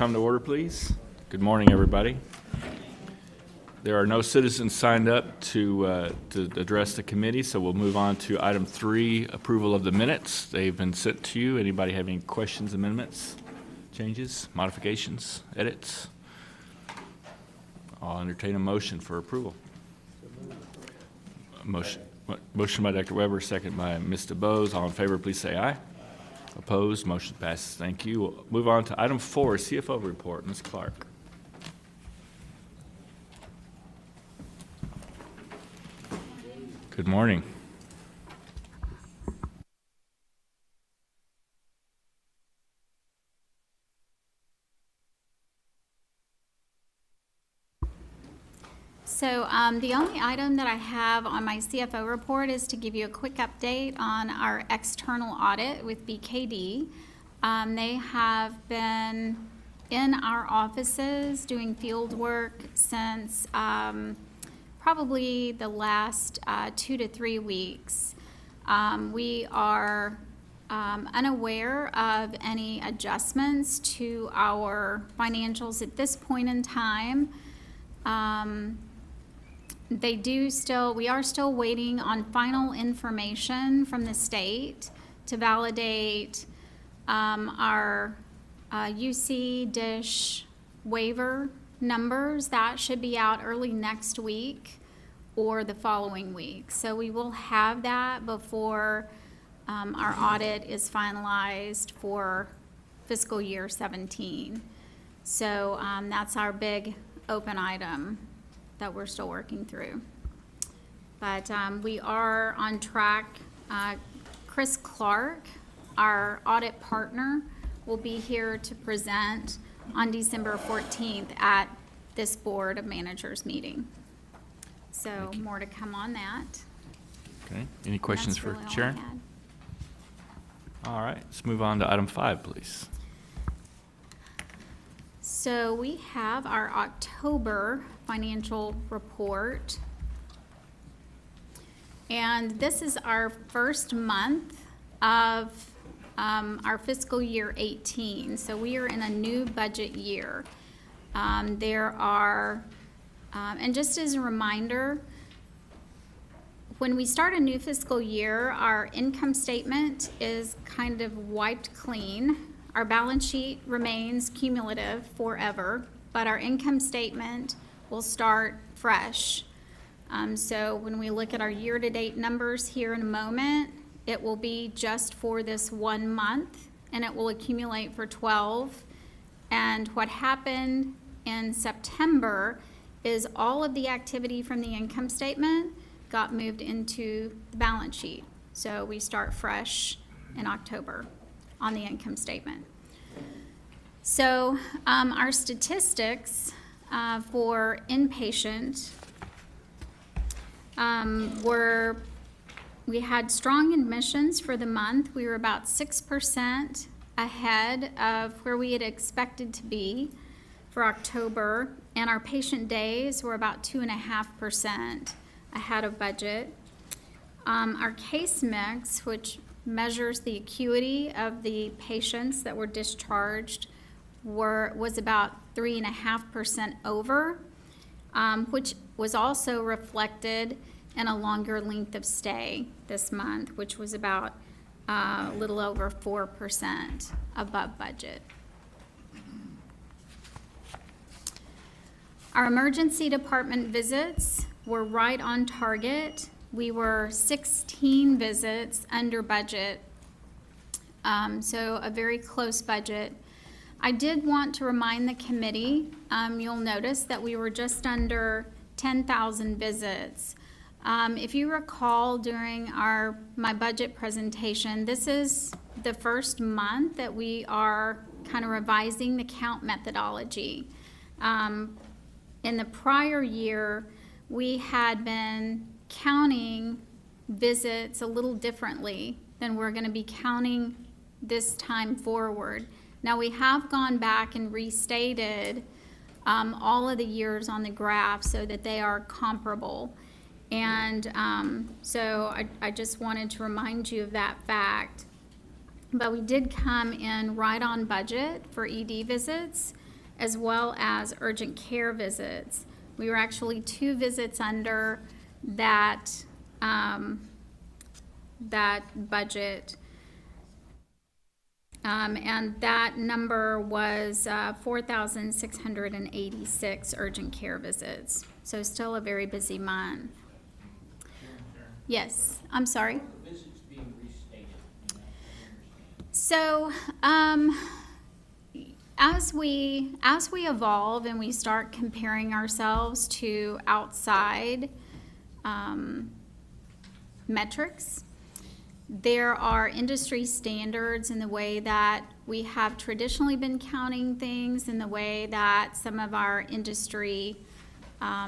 come to order, please. Good morning, everybody. There are no citizens signed up to address the committee, so we'll move on to item 3, approval of the minutes. They've been sent to you. Anybody have any questions, amendments, changes, modifications, edits? I'll entertain a motion for approval. Motion by Dr. Weber, second by Mr. Bose. All in favor, please say aye. Opposed? Motion passes. Thank you. We'll move on to item 4, CFO report. Ms. Clark. Good morning. So the only item that I have on my CFO report is to give you a quick update on our external audit with BKD. They have been in our offices doing field work since probably the last 2 to 3 weeks. We are unaware of any adjustments to our financials at this point in time. We are still waiting on final information from the state to validate our UC DISH waiver numbers. That should be out early next week or the following week. So we will have that before our audit is finalized for fiscal year 17. So that's our big open item that we're still working through. But we are on track. Chris Clark, our audit partner, will be here to present on December 14th at this Board of Managers meeting. So more to come on that. Okay. Any questions for really Sharon? All right. Let's move on to item 5, please. So we have our October financial report. And this is our first month of our fiscal year 18. So we are in a new budget year. There are, and just as a reminder, when we start a new fiscal year, our income statement is kind of wiped clean. Our balance sheet remains cumulative forever, but our income statement will start fresh. So when we look at our year-to-date numbers here in a moment, it will be just for this 1 month, and it will accumulate for 12. And what happened in September is all of the activity from the income statement got moved into the balance sheet. So we start fresh in October on the income statement. So our statistics for inpatient we had strong admissions for the month. We were about 6% ahead of where we had expected to be for October, and our patient days were about 2.5% ahead of budget. Our case mix, which measures the acuity of the patients that were discharged, was about 3.5% over, which was also reflected in a longer length of stay this month, which was about a little over 4% above budget. Our emergency department visits were right on target. We were 16 visits under budget, so a very close budget. I did want to remind the committee, you'll notice that we were just under 10,000 visits. If you recall during my budget presentation, this is the first month that we are kind of revising the count methodology. In the prior year, we had been counting visits a little differently than we're going to be counting this time forward. Now we have gone back and restated all of the years on the graph so that they are comparable. And so I just wanted to remind you of that fact. But we did come in right on budget for ED visits. as well as urgent care visits. We were actually 2 visits under that, that budget. And that number was 4,686 urgent care visits. So still a very busy month. Yes, I'm sorry. Visits being restated. So, as we evolve and we start comparing ourselves to outside metrics, there are industry standards in the way that we have traditionally been counting things, in the way that some of our industry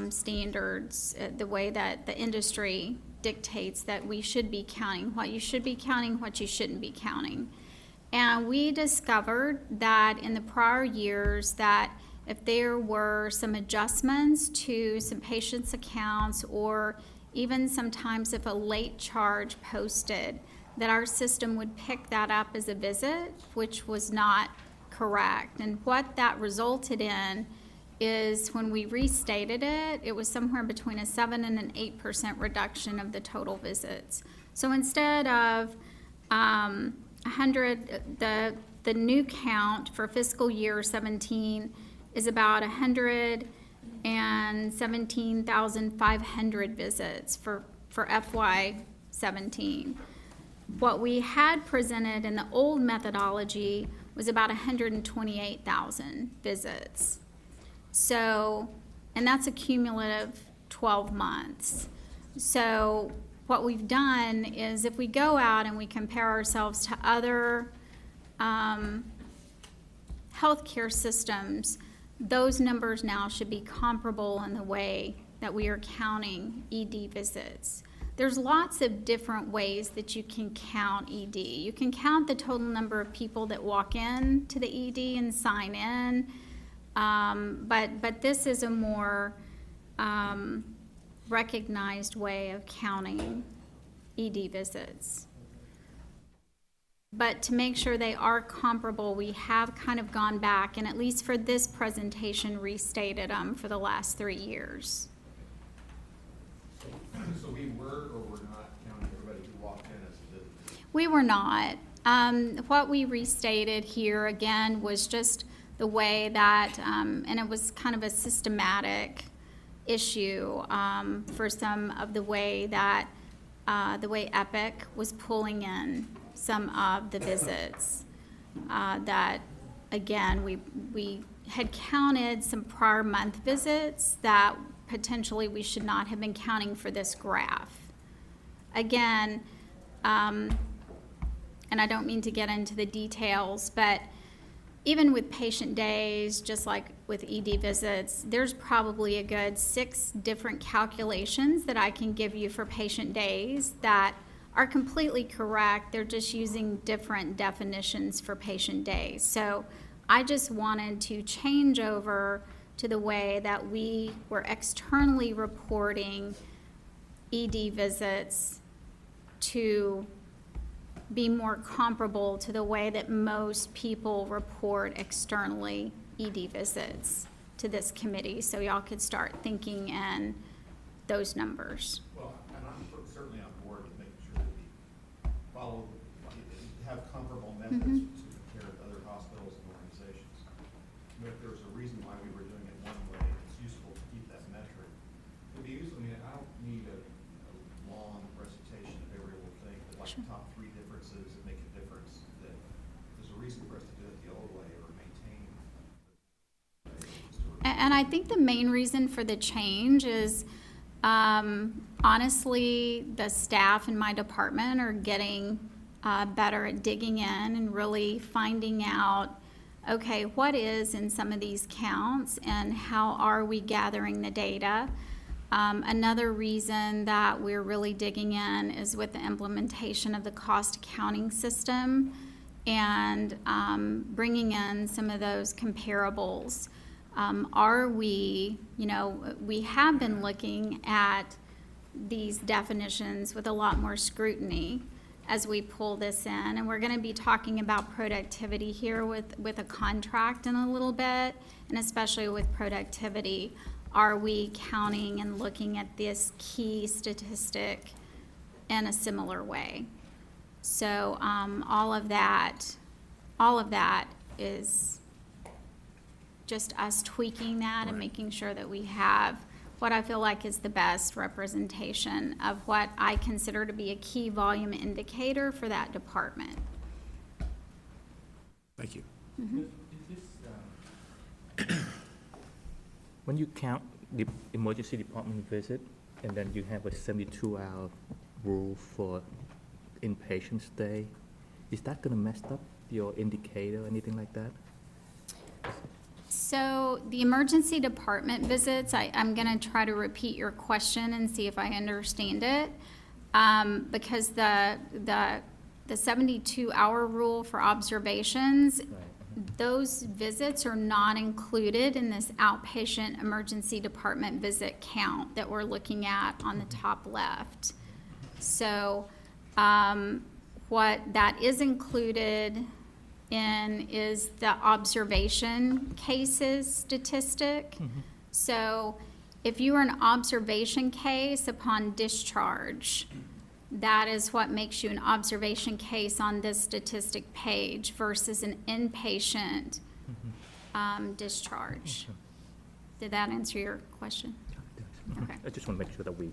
standards, the way that the industry dictates that we should be counting, what you should be counting, what you shouldn't be counting. And we discovered that in the prior years that if there were some adjustments to some patients' accounts, or even sometimes if a late charge posted, that our system would pick that up as a visit, which was not correct. And what that resulted in is when we restated it, it was somewhere between a 7 and an 8% reduction of the total visits. So instead of 100, the new count for fiscal year 17 is about 117,500 visits for FY 17. What we had presented in the old methodology was about 128,000 visits. So, and that's a cumulative 12 months. So what we've done is if we go out and we compare ourselves to other healthcare systems, those numbers now should be comparable in the way that we are counting ED visits. There's lots of different ways that you can count ED. You can count the total number of people that walk in to the ED and sign in, but this is a more recognized way of counting ED visits. But to make sure they are comparable, we have kind of gone back and, at least for this presentation, restated them for the last 3 years. So we were or were not counting everybody who walked in as a visitor? We were not. What we restated here, again, was just the way that, and it was kind of a systematic issue for some of the way that, the way Epic was pulling in some of the visits. That, again, we had counted some prior month visits that potentially we should not have been counting for this graph. Again, and I don't mean to get into the details, but even with patient days, just like with ED visits, there's probably a good 6 different calculations that I can give you for patient days that are completely correct. They're just using different definitions for patient days. So I just wanted to change over to the way that we were externally reporting ED visits to be more comparable to the way that most people report externally ED visits to this committee, so y'all could start thinking in those numbers. Well, and I'm certainly on board with making sure that we follow, have comparable methods to compare to other hospitals and organizations. But if there's a reason why we were doing it one way, it's useful to keep that metric. It'd be useful, I mean, I don't need a long recitation of every little thing, but like the top 3 differences that make a difference, that there's a reason for us to do it the old way or maintain. And I think the main reason for the change is, honestly, the staff in my department are getting better at digging in and really finding out, okay, what is in some of these counts and how are we gathering the data? Another reason that we're really digging in is with the implementation of the cost accounting system and bringing in some of those comparables. Are we, we have been looking at these definitions with a lot more scrutiny. as we pull this in. And we're gonna be talking about productivity here with a contract in a little bit, and especially with productivity. Are we counting and looking at this key statistic in a similar way? So, all of that is just us tweaking that and making sure that we have what I feel like is the best representation of what I consider to be a key volume indicator for that department. Thank you. When you count the emergency department visit, and then you have a 72-hour rule for inpatient stay, is that gonna mess up your indicator or anything like that? So the emergency department visits, I'm gonna try to repeat your question and see if I understand it. Because the 72-hour rule for observations, those visits are not included in this outpatient emergency department visit count that we're looking at on the top left. So, what that is included in is the observation cases statistic. So, if you are an observation case upon discharge, that is what makes you an observation case on this statistic page versus an inpatient discharge. Did that answer your question? Okay. I just want to make sure that we,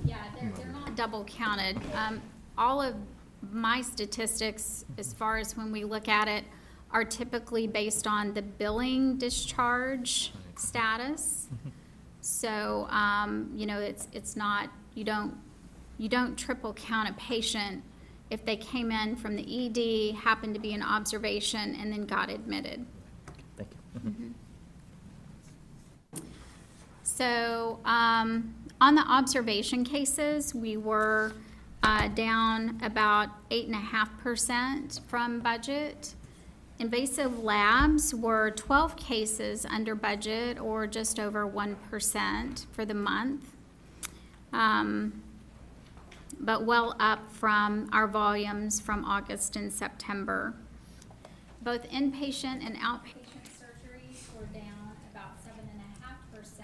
Yeah, they're not double counted. All of my statistics, as far as when we look at it, are typically based on the billing discharge status. So, you know, it's not, you don't triple count a patient if they came in from the ED, happened to be in observation, and then got admitted. thank you. So, on the observation cases, we were down about 8.5% from budget. Invasive labs were 12 cases under budget, or just over 1% for the month. But well up from our volumes from August and September. Both inpatient and outpatient surgeries were down about 7.5%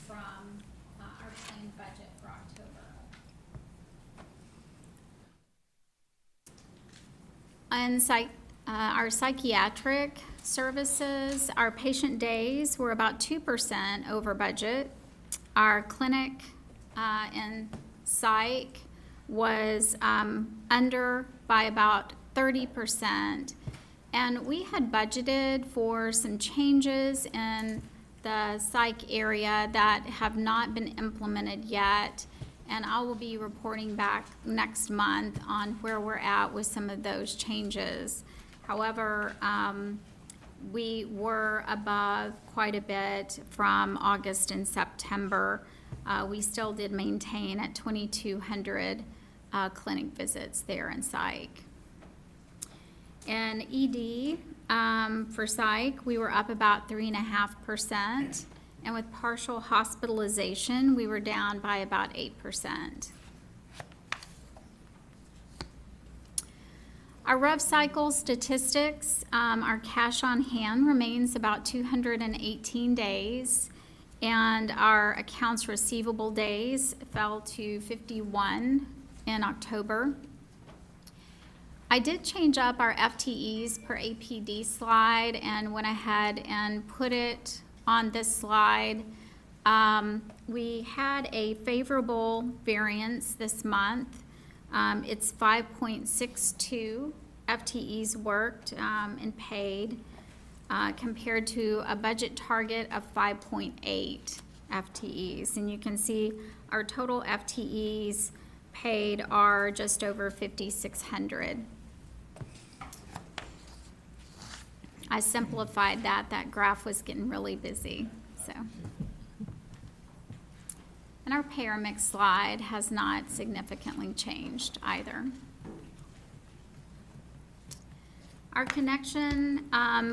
from our same budget for October. And our psychiatric services, our patient days were about 2% over budget. Our clinic and psych was under by about 30%. And we had budgeted for some changes in the psych area that have not been implemented yet. And I will be reporting back next month on where we're at with some of those changes. However, we were above quite a bit from August and September. We still did maintain at 2,200 clinic visits there in psych. And ED, for psych, we were up about 3.5%. And with partial hospitalization, we were down by about 8%. Our rev cycle statistics, our cash on hand remains about 218 days, and our accounts receivable days fell to 51 in October. I did change up our FTEs per APD slide and went ahead and put it on this slide. We had a favorable variance this month. It's 5.62 FTEs worked and paid compared to a budget target of 5.8 FTEs. And you can see our total FTEs paid are just over 5,600. I simplified that. That graph was getting really busy, so. And our payer mix slide has not significantly changed either. Our connection,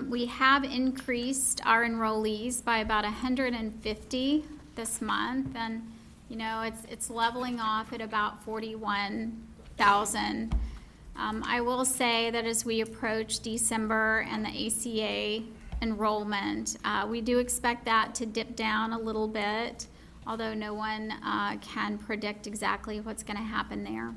we have increased our enrollees by about 150 this month, and you know, it's leveling off at about 41 thousand. I will say that as we approach December and the ACA enrollment, we do expect that to dip down a little bit, although no one can predict exactly what's going to happen there.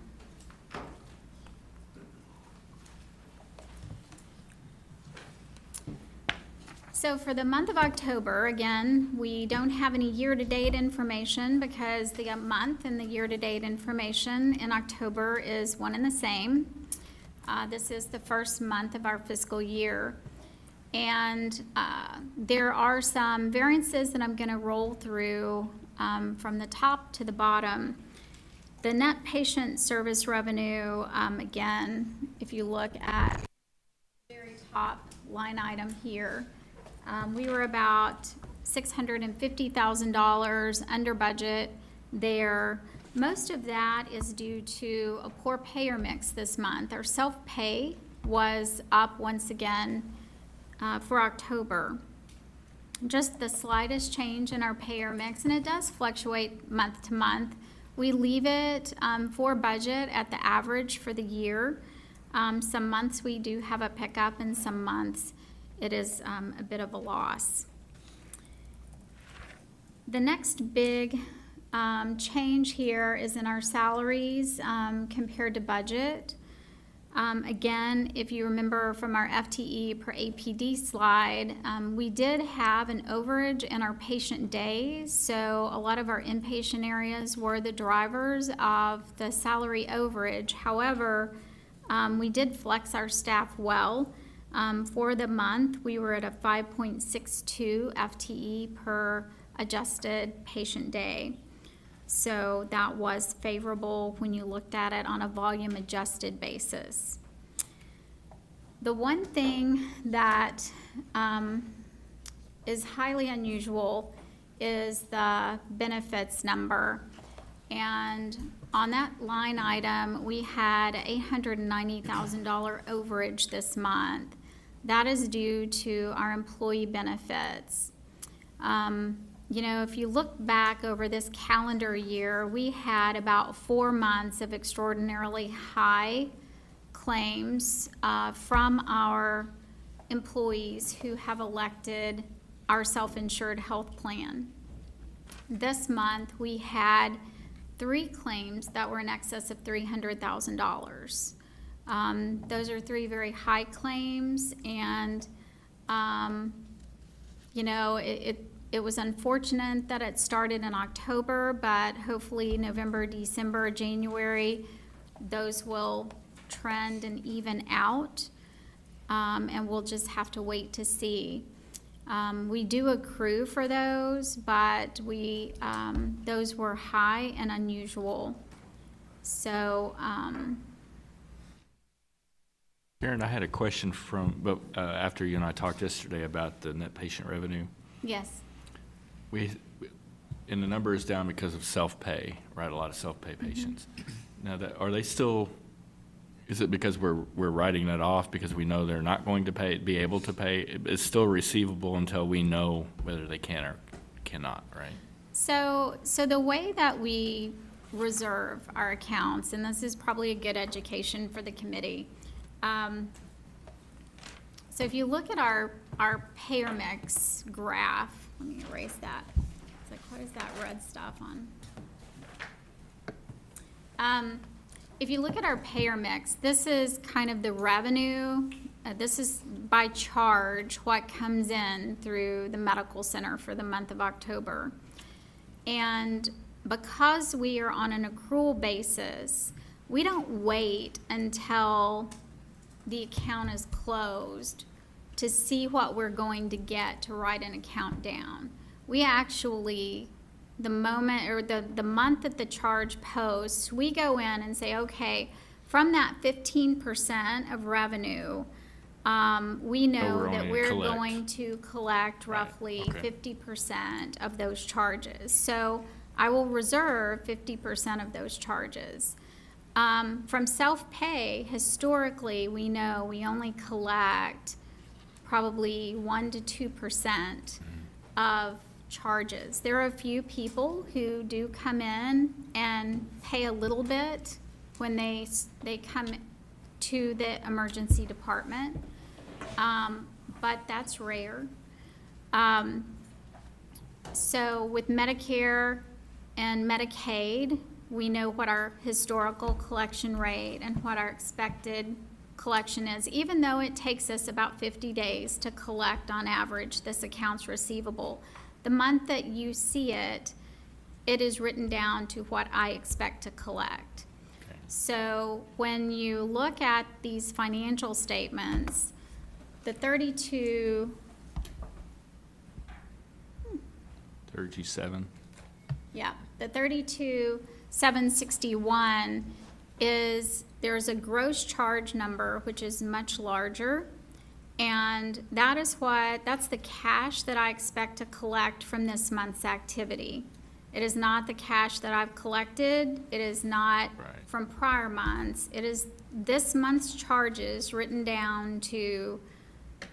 So for the month of October, again, we don't have any year-to-date information because the month and the year-to-date information in October is one and the same. This is the first month of our fiscal year. And there are some variances that I'm going to roll through from the top to the bottom. The net patient service revenue, again, if you look at the very top line item here, we were about $650,000 under budget there. Most of that is due to a poor payer mix this month. Our self-pay was up once again for October. Just the slightest change in our payer mix, and it does fluctuate month to month. We leave it for budget at the average for the year. Some months we do have a pickup, and some months it is a bit of a loss. The next big change here is in our salaries compared to budget. Again, if you remember from our FTE per APD slide, we did have an overage in our patient days, so a lot of our inpatient areas were the drivers of the salary overage. However, we did flex our staff well. For the month, we were at a 5.62 FTE per adjusted patient day. So that was favorable when you looked at it on a volume adjusted basis. The one thing that is highly unusual is the benefits number. And on that line item, we had $890,000 overage this month. That is due to our employee benefits. You know, if you look back over this calendar year, we had about 4 months of extraordinarily high claims from our employees who have elected our self-insured health plan. This month, we had 3 claims that were in excess of $300,000. Those are 3 very high claims, and you know, it was unfortunate that it started in October, but hopefully November, December, January, those will trend and even out, and we'll just have to wait to see. We do accrue for those, but those were high and unusual. So, Karen, I had a question after you and I talked yesterday about the net patient revenue. yes. And the number is down because of self-pay, right? A lot of self-pay patients. Now, are they still? Is it because we're writing that off because we know they're not going to be able to pay? It's still receivable until we know whether they can or cannot, right? So the way that we reserve our accounts, and this is probably a good education for the committee. So if you look at our payer mix graph, let me erase that. It's like, what is that red stuff on? If you look at our payer mix, this is kind of the revenue. This is by charge what comes in through the medical center for the month of October. And because we are on an accrual basis, we don't wait until the account is closed to see what we're going to get to write an account down. We actually, the moment or the month that the charge posts, we go in and say, okay, from that 15% of revenue, we know that we're going to collect roughly 50% of those charges. So I will reserve 50% of those charges. From self-pay, historically, we know we only collect probably 1 to 2% of charges. There are a few people who do come in and pay a little bit when they come to the emergency department, but that's rare. So with Medicare and Medicaid, we know what our historical collection rate and what our expected collection is, even though it takes us about 50 days to collect on average this accounts receivable. The month that you see it, it is written down to what I expect to collect. Okay. So when you look at these financial statements, the 37, yeah, the 32,761 is, there's a gross charge number, which is much larger. And that's the cash that I expect to collect from this month's activity. It is not the cash that I've collected. It is not Right. from prior months. It is this month's charges written down to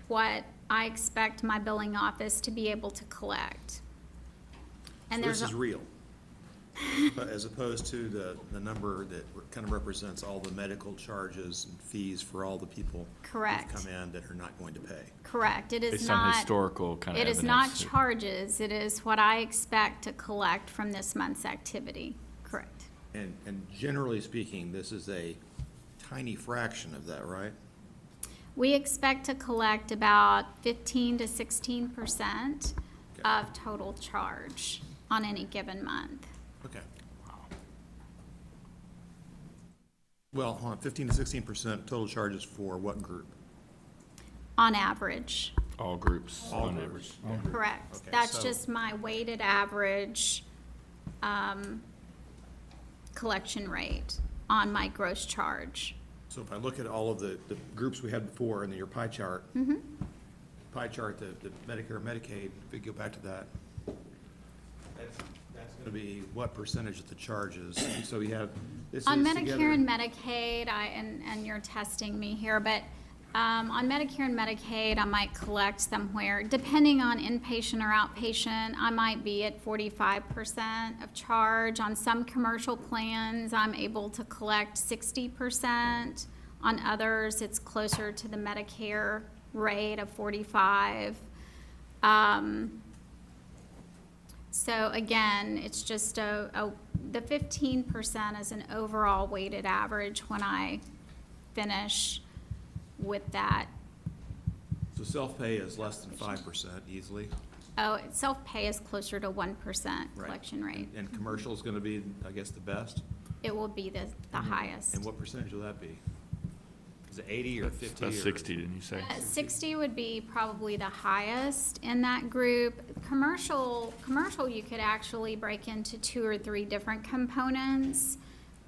what I expect my billing office to be able to collect. And So this there's is real, but as opposed to the number that kind of represents all the medical charges and fees for all the people Correct. who've come in that are not going to pay. correct. It is Based on not. historical kind of It evidence. is not charges. It is what I expect to collect from this month's activity. Correct. And generally speaking, this is a tiny fraction of that, right? We expect to collect about 15 to 16% Okay. of total charge on any given month. Okay. Well, hold on, 15 to 16% total charges for what group? On average, All groups All on groups. average. correct. Okay, That's so- just my weighted average collection rate on my gross charge. So if I look at all of the groups we had before in your pie chart, Mm-hmm. the Medicare, Medicaid, if we go back to that, that's going to be what percentage of the charges? So you have, this is On together. Medicare and Medicaid, and you're testing me here, but on Medicare and Medicaid, I might collect somewhere, depending on inpatient or outpatient, I might be at 45% of charge. On some commercial plans, I'm able to collect 60%. On others, it's closer to the Medicare rate of 45. So again, it's just the 15% is an overall weighted average when I finish with that. So self-pay is less than 5% easily. Oh, self-pay is closer to 1% Right. collection rate. And commercial is going to be, I guess, the best? It will be the highest. And what percentage will that be? Is it 80 or 50? That's or- 60, didn't you say? 60 would be probably the highest in that group. Commercial, you could actually break into 2 or 3 different components.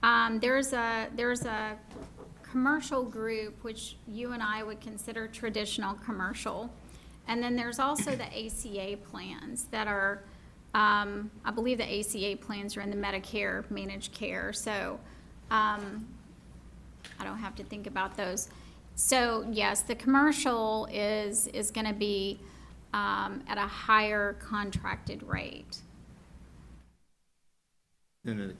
There's a commercial group, which you and I would consider traditional commercial. And then there's also the ACA plans that are, I believe the ACA plans are in the Medicare managed care. So, I don't have to think about those. So yes, the commercial is going to be at a higher contracted rate. And then,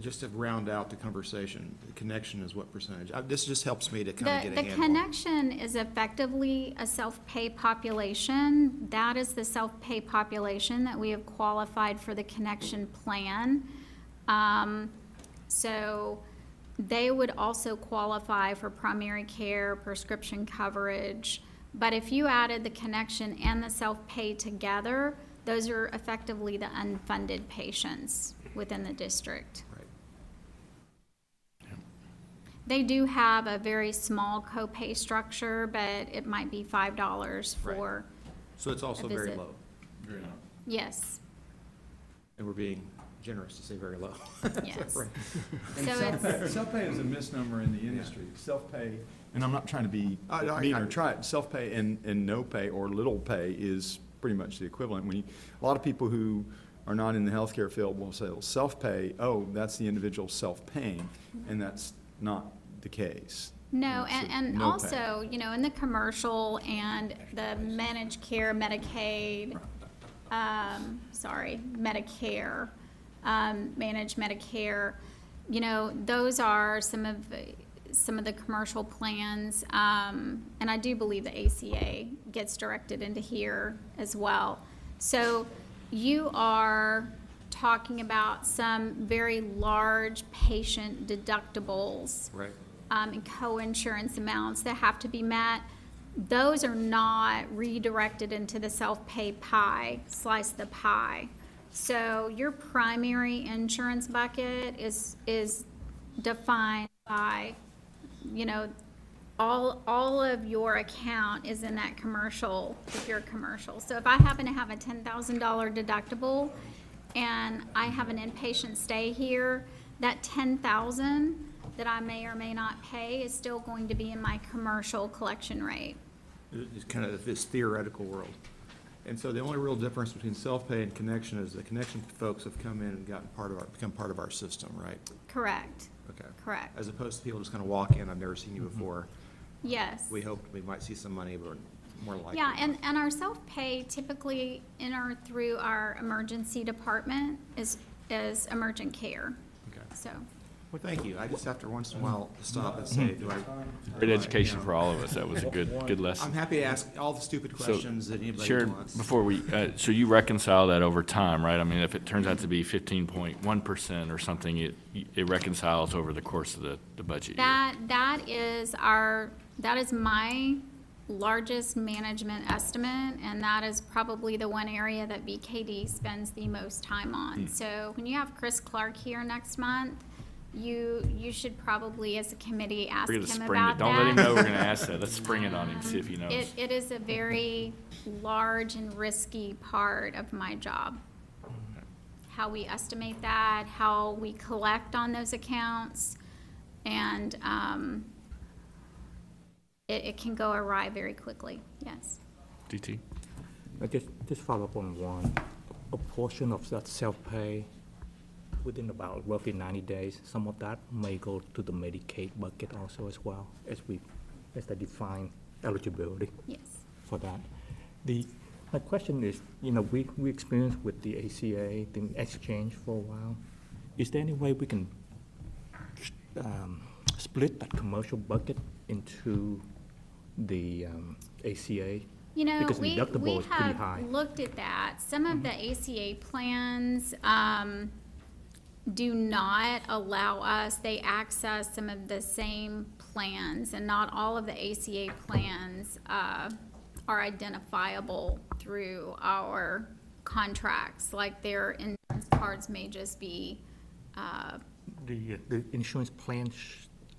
just to round out the conversation, the connection is what percentage? This just helps me to kind of get a The handle. connection is effectively a self-pay population. That is the self-pay population that we have qualified for the connection plan. So they would also qualify for primary care, prescription coverage. But if you added the connection and the self-pay together, those are effectively the unfunded patients within the district. Right. They do have a very small copay structure, but it might be $5 Right. for, So it's also very visit. low, yes, and we're being generous to say very low. yes. Right. And So it's, self-pay is a misnomer in the industry. Self-pay, and I'm not trying to be I- mean or try it, self-pay and no pay or little pay is pretty much the equivalent. When a lot of people who are not in the healthcare field will say, well, self-pay, oh, that's the individual self-paying, and that's not the case. no, It's a and no pay. also, you know, in the commercial and the managed care, Medicaid, Medicare, managed Medicare, you know, those are some of the commercial plans, and I do believe the ACA gets directed into here as well. So you are talking about some very large patient deductibles. Right. And co-insurance amounts that have to be met. Those are not redirected into the self-pay pie, slice of the pie. So your primary insurance bucket is defined by, you know, all of your account is in that commercial, if you're commercial. So if I happen to have a $10,000 deductible and I have an inpatient stay here, that $10,000 that I may or may not pay is still going to be in my commercial collection rate. It's kind of this theoretical world. And so the only real difference between self-pay and connection is the connection folks have come in and become part of our system, right? Correct. Okay. Correct. As opposed to people just kind of walk in, I've never seen you before. Yes. We hoped we might see some money, but more likely. Yeah, and our self-pay typically enter through our emergency department is emergent care, Okay. so. Well, thank you. I just have to once in a while stop and say, do I? Great education for all of us. That was a good lesson. I'm happy to ask all the stupid So, questions that anybody Sharon, wants. before we, so you reconcile that over time, right? I mean, if it turns out to be 15.1% or something, it reconciles over the course of the budget year. That is my largest management estimate, and that is probably the one area that BKD spends the most time on. So when you have Chris Clark here next month, you should probably, as a committee, ask We're him gonna about spring that. it. Don't let him know we're gonna ask that. Let's spring it on him, see if he knows. It is a very large and risky part of my job. How we estimate that, how we collect on those accounts, and it can go awry very quickly, yes. DT? I just follow up on one. A portion of that self-pay within about roughly 90 days, some of that may go to the Medicaid bucket also as well, as they define eligibility Yes. for that. My question is, we experienced with the ACA, the exchange for a while. Is there any way we can split that commercial bucket into the ACA? You know, Because we deductible is pretty high. have looked at that. Some of the ACA plans do not allow us, they access some of the same plans, and not all of the ACA plans are identifiable through our contracts, like their insurance cards may just be, The insurance plan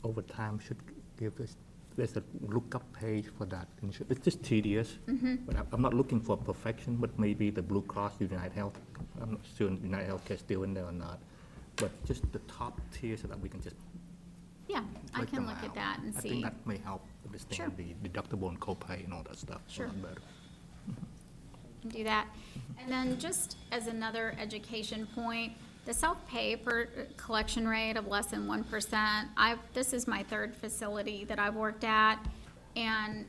over time should give us, there's a lookup page for that. It's just tedious, but I'm not looking for perfection, but maybe the Blue Cross, United Health, I'm not sure United Healthcare is still in there or not, but just the top tier so that we can just yeah, I click can them look at out. that and I see. think that may help Sure. understand the deductible and copay and all that stuff. Sure. A lot better. Do that. And then just as another education point, the self-pay per collection rate of less than 1%, this is my third facility that I've worked at, and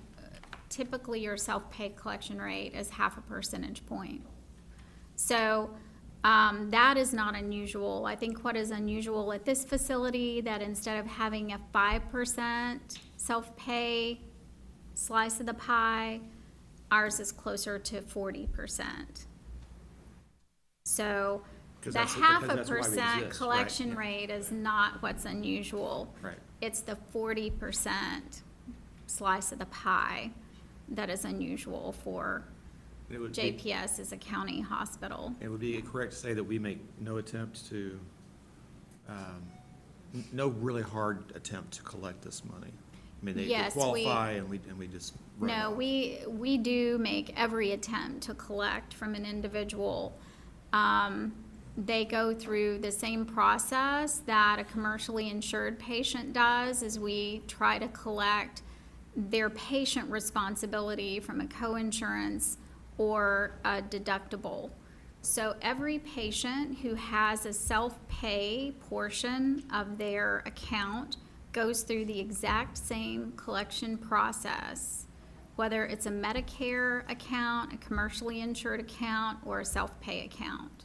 typically your self-pay collection rate is 0.5 percentage point. So that is not unusual. I think what is unusual at this facility, that instead of having a 5% self-pay slice of the pie, ours is closer to 40%. So the 0.5% exist, collection right, rate is not what's unusual. Right. It's the 40% slice of the pie that is unusual for It would be- JPS as a county hospital. It would be correct to say that we make no attempt to, no really hard attempt to collect this money. I mean, they Yes, qualify and we just. write it No, off. we do make every attempt to collect from an individual. They go through the same process that a commercially insured patient does, as we try to collect their patient responsibility from a co-insurance or a deductible. So every patient who has a self-pay portion of their account goes through the exact same collection process, whether it's a Medicare account, a commercially insured account, or a self-pay account.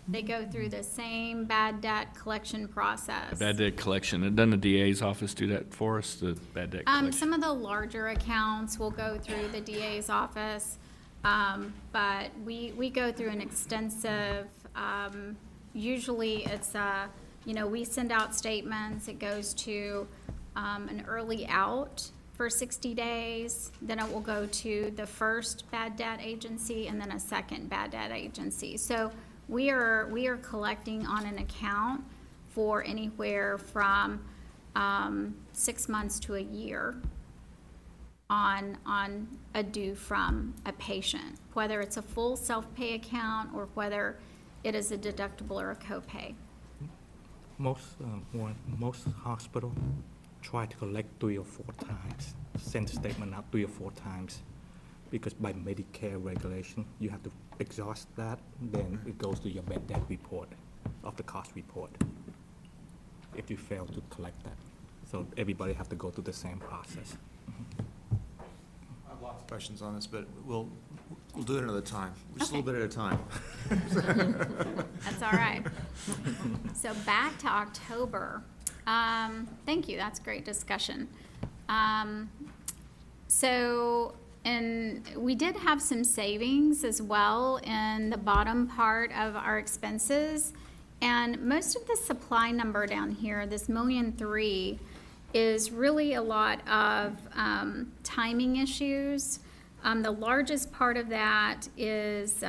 They go through the same bad debt collection process. Bad debt collection, and doesn't the DA's office do that for us, the bad debt collection? Some of the larger accounts will go through the DA's office, but we go through an extensive, usually it's, we send out statements, it goes to an early out for 60 days, then it will go to the first bad debt agency and then a second bad debt agency. So we are collecting on an account for anywhere from 6 months to a year on a due from a patient, whether it's a full self-pay account or whether it is a deductible or a copay. Most hospital try to collect 3 or 4 times, send statement out 3 or 4 times, because by Medicare regulation, you have to exhaust that, then it goes to your bad debt report of the cost report, if you fail to collect that. So everybody have to go through the same process. I have lots of questions on this, but we'll do it another time, just a little bit at a time. That's all right. So back to October. Thank you, that's great discussion. And we did have some savings as well in the bottom part of our expenses. And most of the supply number down here, this $1.3 million, is really a lot of timing issues. The largest part of that is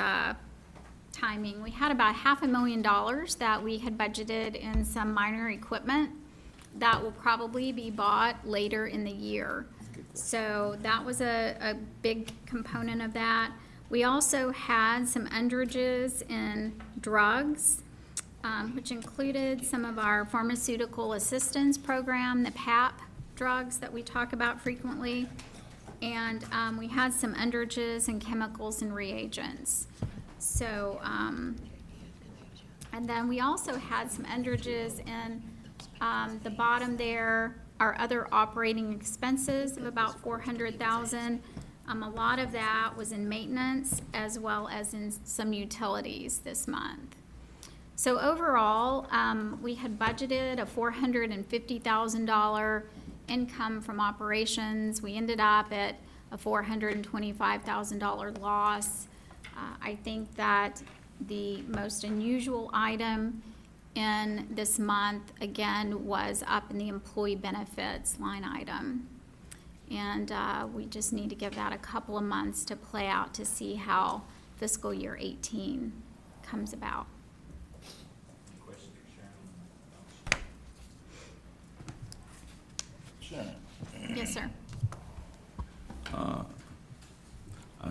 timing. We had about $500,000 that we had budgeted in some minor equipment that will probably be bought later in the year. So that was a big component of that. We also had some underages in drugs, which included some of our pharmaceutical assistance program, the PAP drugs that we talk about frequently. And we had some underages in chemicals and reagents. So, and then we also had some underages in the bottom there, our other operating expenses of about $400,000. A lot of that was in maintenance as well as in some utilities this month. So overall, we had budgeted a $450,000 income from operations. We ended up at a $425,000 loss. I think that the most unusual item in this month, again, was up in the employee benefits line item. And we just need to give that a couple of months to play out to see how fiscal year 18 comes about. Sharon, Yes, sir. I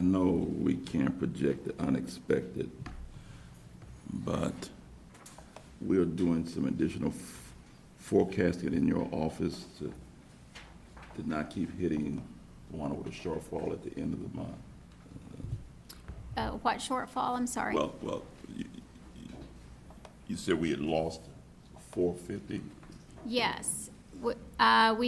know we can't project the unexpected, but we're doing some additional forecasting in your office to not keep hitting one with a shortfall at the end of the month. What shortfall? I'm sorry. Well, you said we had lost 450. Yes. We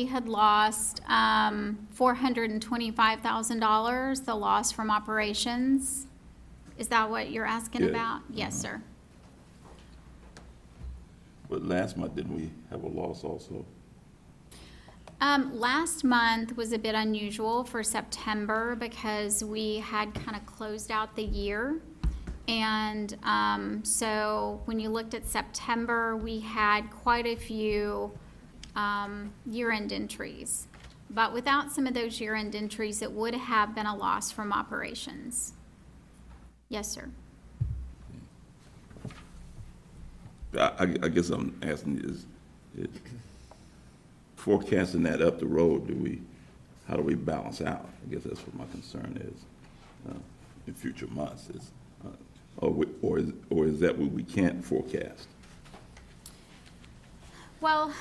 had lost $425,000, the loss from operations. Is that what you're asking Yeah. about? Yes, sir. But last month, didn't we have a loss also? Last month was a bit unusual for September because we had kind of closed out the year. And so when you looked at September, we had quite a few year-end entries. But without some of those year-end entries, it would have been a loss from operations. Yes, sir. I guess I'm asking is forecasting that up the road, how do we balance out? I guess that's what my concern is in future months is, or is that what we can't forecast? Well,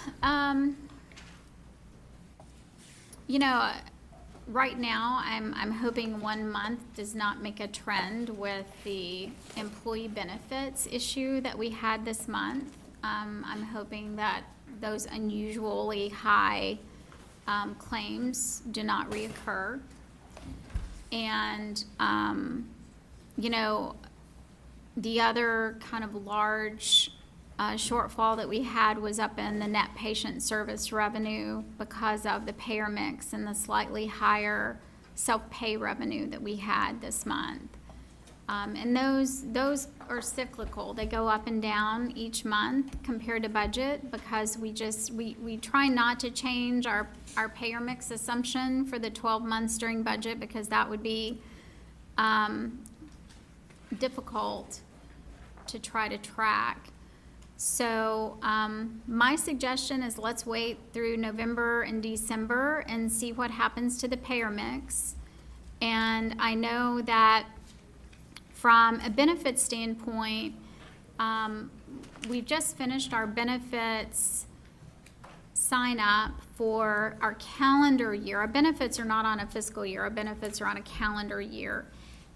right now, I'm hoping 1 month does not make a trend with the employee benefits issue that we had this month. I'm hoping that those unusually high claims do not reoccur. And, The other kind of large shortfall that we had was up in the net patient service revenue because of the payer mix and the slightly higher self-pay revenue that we had this month. And those are cyclical. They go up and down each month compared to budget because we try not to change our payer mix assumption for the 12 months during budget because that would be difficult to try to track. So my suggestion is let's wait through November and December and see what happens to the payer mix. And I know that from a benefit standpoint, we've just finished our benefits sign up for our calendar year. Our benefits are not on a fiscal year. Our benefits are on a calendar year.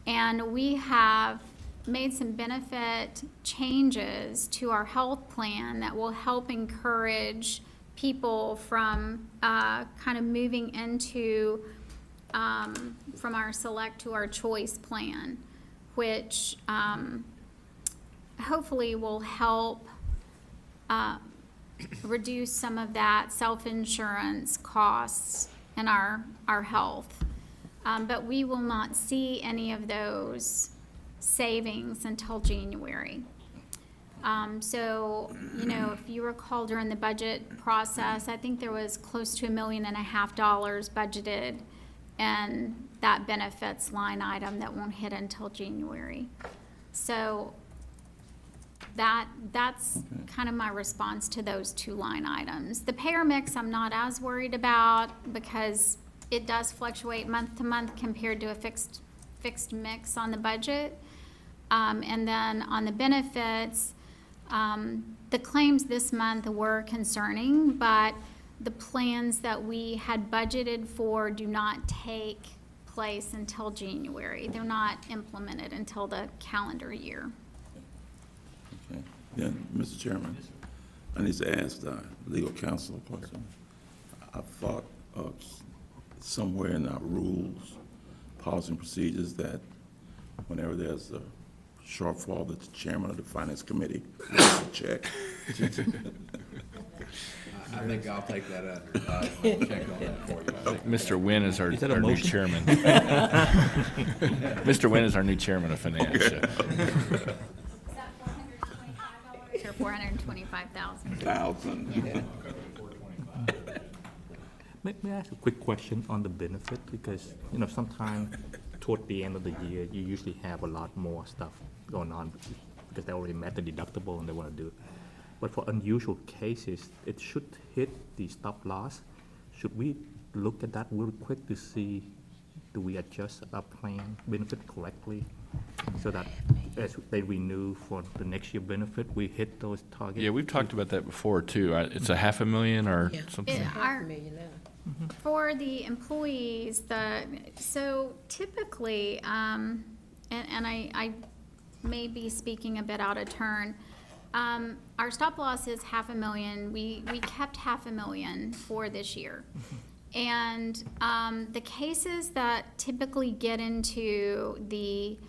And we have made some benefit changes to our health plan that will help encourage people from kind of moving into from our select to our choice plan, which hopefully will help reduce some of that self-insurance costs in our health. But we will not see any of those savings until January. So, you know, if you recall during the budget process, I think there was close to $1.5 million budgeted in that benefits line item that won't hit until January. So that's kind of my response to those two line items. The payer mix I'm not as worried about because it does fluctuate month to month compared to a fixed mix on the budget. And then on the benefits, the claims this month were concerning, but the plans that we had budgeted for do not take place until January. They're not implemented until the calendar year. Okay. Then, Mr. Chairman, I need to ask the legal counsel a question. I thought somewhere in our rules, policy and procedures, that whenever there's a shortfall, that the chairman of the finance committee writes a check. I think I'll take that under. I'll check on that for you. Mr. Nguyen is our Is that a new motion? chairman. Mr. Nguyen is our new chairman of finance. so. Is that $425 or $425,000? 1,000. May I ask a quick question on the benefit? Because, you know, sometimes toward the end of the year, you usually have a lot more stuff going on because they already met the deductible and they want to do it. But for unusual cases, it should hit the stop loss. Should we look at that real quick to see, do we adjust our plan benefit correctly? So that as they renew for the next year benefit, we hit those targets? Yeah, we've talked about that before, too. It's a $500,000 or Yeah. something. For the employees, so typically, and I may be speaking a bit out of turn, our stop loss is $500,000. We kept $500,000 for this year. And the cases that typically get into the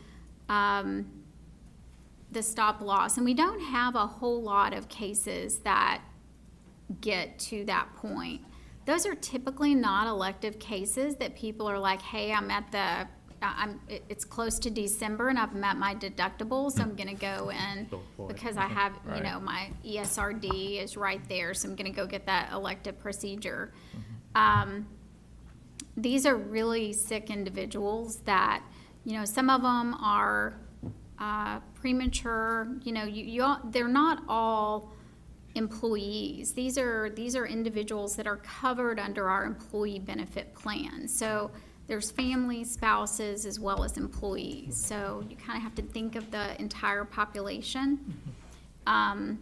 stop loss, and we don't have a whole lot of cases that get to that point. Those are typically not elective cases that people are like, hey, it's close to December and I've met my deductible, so I'm gonna go in Go for it. because I have, you Right. know, my ESRD is right there, so I'm gonna go get that elective procedure. These are really sick individuals that, you know, some of them are premature, you know, they're not all employees. These are individuals that are covered under our employee benefit plan. So there's families, spouses, as well as employees. So you kind of have to think of the entire population. Not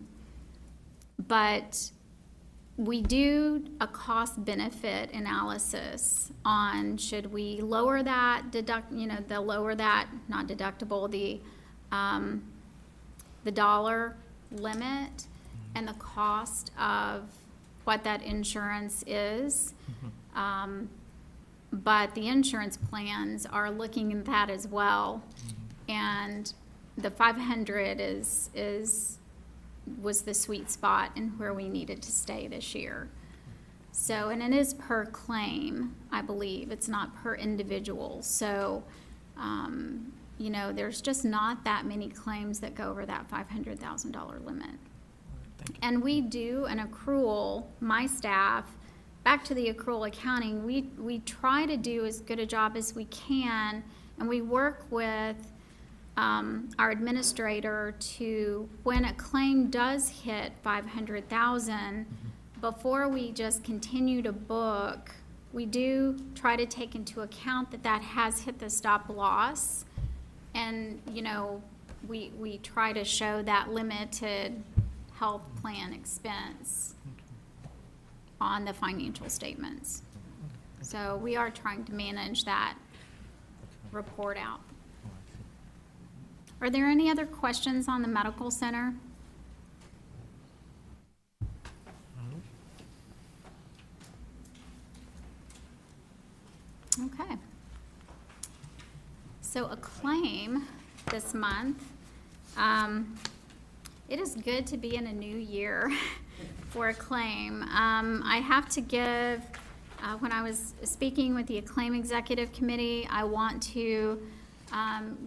a cost benefit analysis on should we lower that not deductible, the dollar limit and the cost of what that insurance is. But the insurance plans are looking at that as well. And the 500 was the sweet spot and where we needed to stay this year. So, and it is per claim, I believe. It's not per individual. So, you know, there's just not that many claims that go over that $500,000 limit. And we do an accrual, my staff, back to the accrual accounting, we try to do as good a job as we can, and we work with our administrator to, when a claim does hit 500,000, before we just continue to book, we do try to take into account that that has hit the stop loss. And, you know, we try to show that limited health plan expense on the financial statements. So we are trying to manage that report out. Are there any other questions on the medical center? Okay. So a claim this month. It is good to be in a new year for a claim. I have to give, when I was speaking with the Acclaim Executive Committee, I want to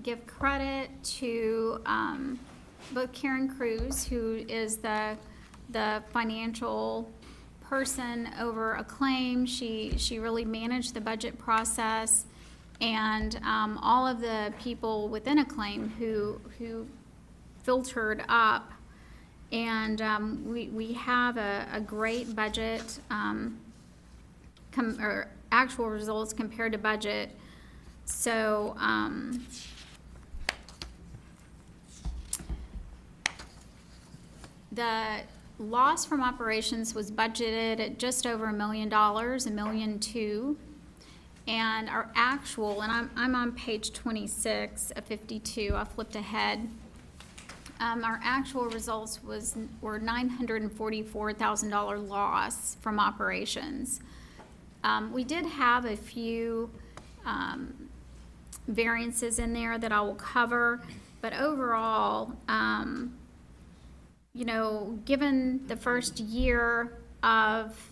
give credit to both Karen Cruz, who is the financial person over Acclaim. She really managed the budget process, and all of the people within Acclaim who filtered up, and we have a great budget, or actual results compared to budget. So the loss from operations was budgeted at just over $1 million, $1.2 million. And our actual, and I'm on page 26 of 52, I flipped ahead. Our actual results were $944,000 loss from operations. We did have a few variances in there that I will cover, but overall, you know, given the first year of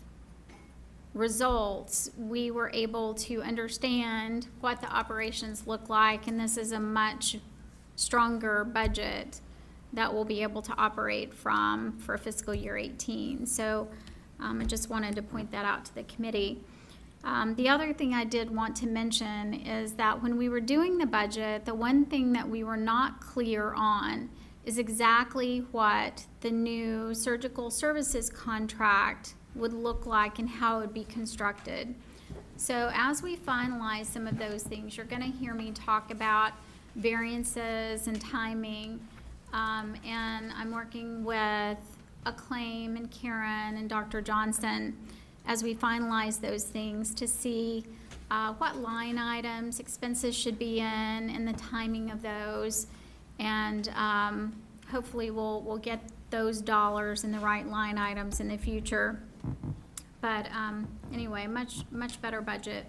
results, we were able to understand what the operations look like, and this is a much stronger budget that we'll be able to operate from for fiscal year 18. So I just wanted to point that out to the committee. The other thing I did want to mention is that when we were doing the budget, the one thing that we were not clear on is exactly what the new surgical services contract would look like and how it would be constructed. So as we finalize some of those things, you're going to hear me talk about variances and timing, and I'm working with Acclaim and Karen and Dr. Johnson as we finalize those things to see what line items expenses should be in and the timing of those, and hopefully we'll get those dollars in the right line items in the future. But anyway, much better budget.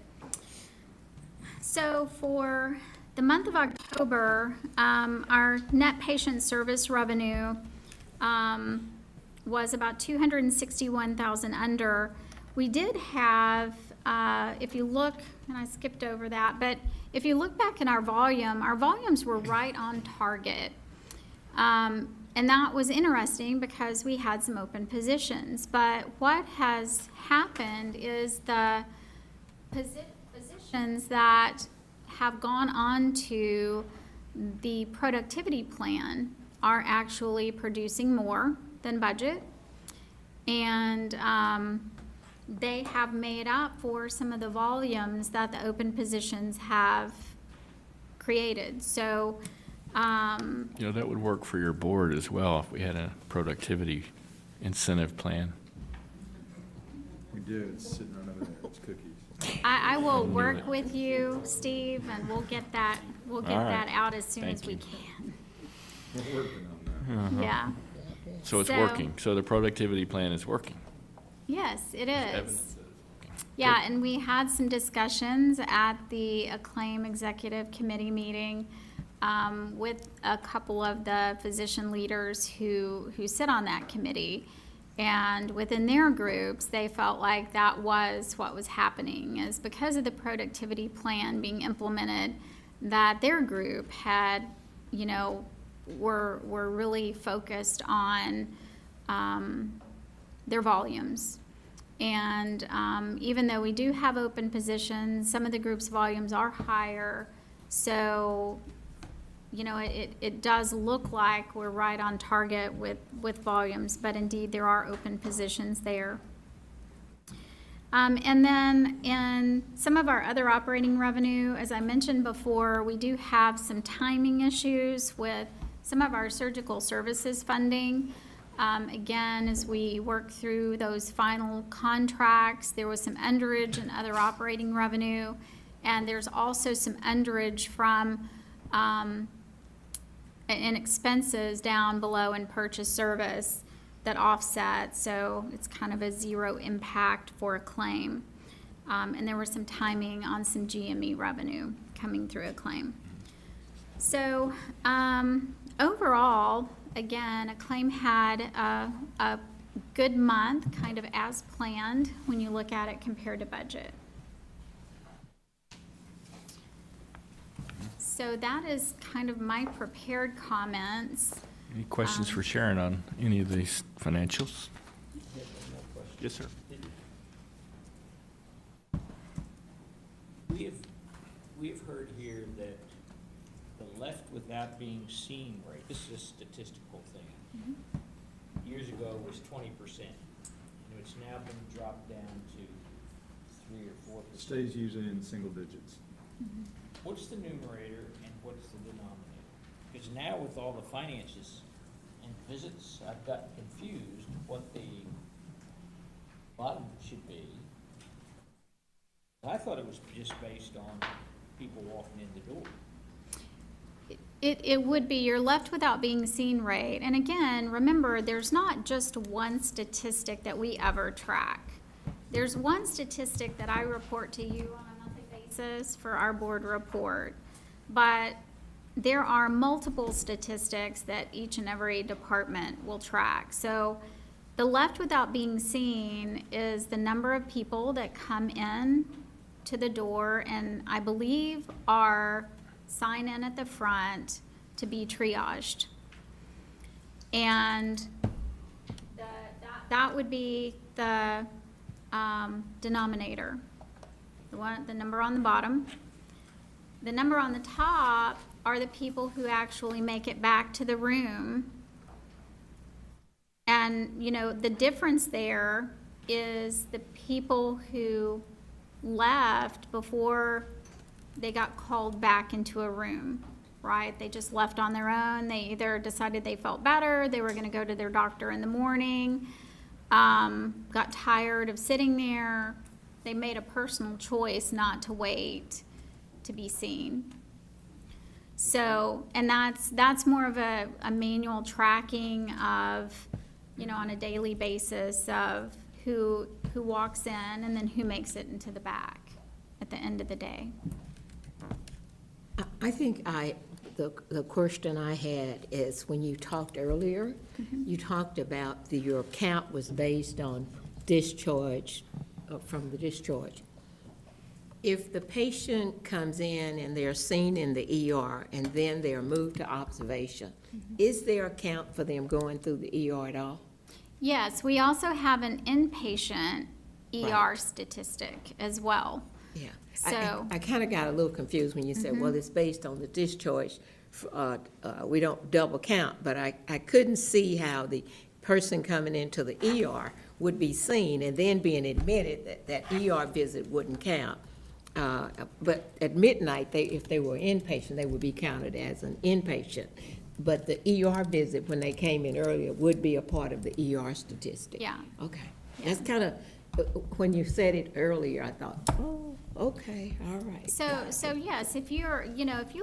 So for the month of October, our net patient service revenue was about $261,000 under. We did have, if you look, and I skipped over that, but if you look back in our volumes were right on target. And that was interesting because we had some open positions. But what has happened is the positions that have gone on to the productivity plan are actually producing more than budget. And they have made up for some of the volumes that the open positions have created. So You know, that would work for your board as well if we had a productivity incentive plan. We do, it's sitting right over there, it's cookies. I will work with you, Steve, and we'll get that All right. out as soon as Thank we you. can. We're working on that. Yeah. So it's So- working. So the productivity plan is working. Yes, it Evidence is. that it's working. Yeah, and we had some discussions at the Acclaim Executive Committee meeting with a couple of the physician leaders who sit on that committee. And within their groups, they felt like that was what was happening, is because of the productivity plan being implemented, that their group had, were really focused on their volumes. And even though we do have open positions, some of the group's volumes are higher. So, it does look like we're right on target with volumes, but indeed there are open positions there. And then in some of our other operating revenue, as I mentioned before, we do have some timing issues with some of our surgical services funding. Again, as we work through those final contracts, there was some underage and other operating revenue, and there's also some underage from and expenses down below in purchase service that offset, so it's kind of a zero impact for a claim. And there was some timing on some GME revenue coming through a claim. So overall, again, a claim had a good month, kind of as planned when you look at it compared to budget. So that is kind of my prepared comments. Any questions for Sharon on any of these financials? Yes, sir. We have heard here that the left without being seen rate, this is a statistical thing. Years ago was 20%. It's now been dropped down to 3 or 4%. Stays usually in single digits. What's the numerator and what's the denominator? Because now with all the finances and visits, I've gotten confused what the bottom should be. I thought it was just based on people walking in the door. It would be your left without being seen rate. And again, remember, there's not just one statistic that we ever track. There's one statistic that I report to you on a monthly basis for our board report. But there are multiple statistics that each and every department will track. So the left without being seen is the number of people that come in to the door and I believe are sign in at the front to be triaged. And that would be the denominator, the number on the bottom. The number on the top are the people who actually make it back to the room. And, the difference there is the people who left before they got called back into a room, right? They just left on their own. They either decided they felt better, they were going to go to their doctor in the morning, got tired of sitting there. They made a personal choice not to wait to be seen. So, and that's more of a manual tracking of, on a daily basis of who walks in and then who makes it into the back at the end of the day. I think the question I had is when you talked earlier, you talked about your count was based on discharge, from the discharge. If the patient comes in and they're seen in the ER and then they're moved to observation, is there a count for them going through the ER at all? Yes, we also have an inpatient ER Right. statistic as well. Yeah. So- I kind of got a little confused when you said, well, it's based on the discharge. We don't double count, but I couldn't see how the person coming into the ER would be seen and then being admitted that ER visit wouldn't count. But at midnight, if they were inpatient, they would be counted as an inpatient. But the ER visit, when they came in earlier, would be a part of the ER statistic. Yeah. Okay. That's kind of, when you said it earlier, I thought, oh, okay, all right. So yes, if you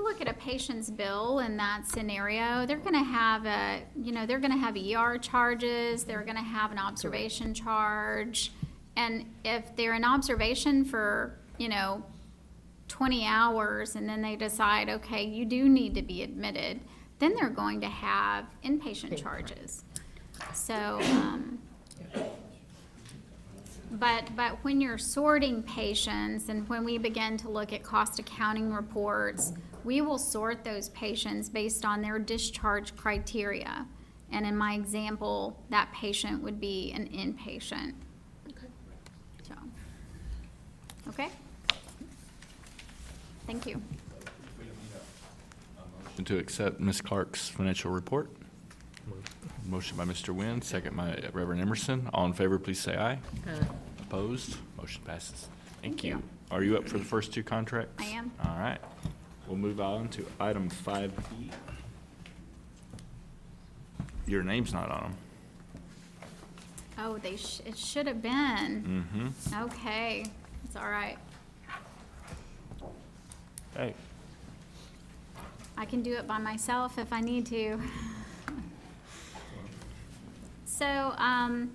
look at a patient's bill in that scenario, they're gonna have they're gonna have ER charges, they're gonna have an observation charge. And if they're in observation for, 20 hours and then they decide, okay, you do need to be admitted, then they're going to have inpatient charges. So, but when you're sorting patients and when we begin to look at cost accounting reports, we will sort those patients based on their discharge criteria. And in my example, that patient would be an inpatient. So, okay? Thank you. Motion to accept Ms. Clark's financial report. Motion by Mr. Nguyen, second by Reverend Emerson. All in favor, please say aye. Opposed? Motion passes. Thank Thank you. you. Are you up for the first two contracts? I am. All right. We'll move on to item 5B. Your name's not on them. Oh, it should have been. Mm-hmm. Okay, it's all right. Hey. I can do it by myself if I need to. So,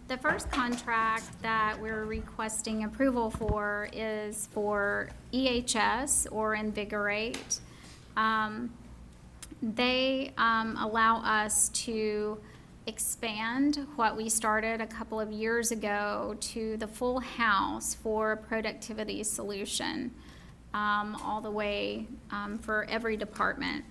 the first contract that we're requesting approval for is for EHS, or Invigorate. They allow us to expand what we started a couple of years ago to the full house for productivity solution, all the way for every department.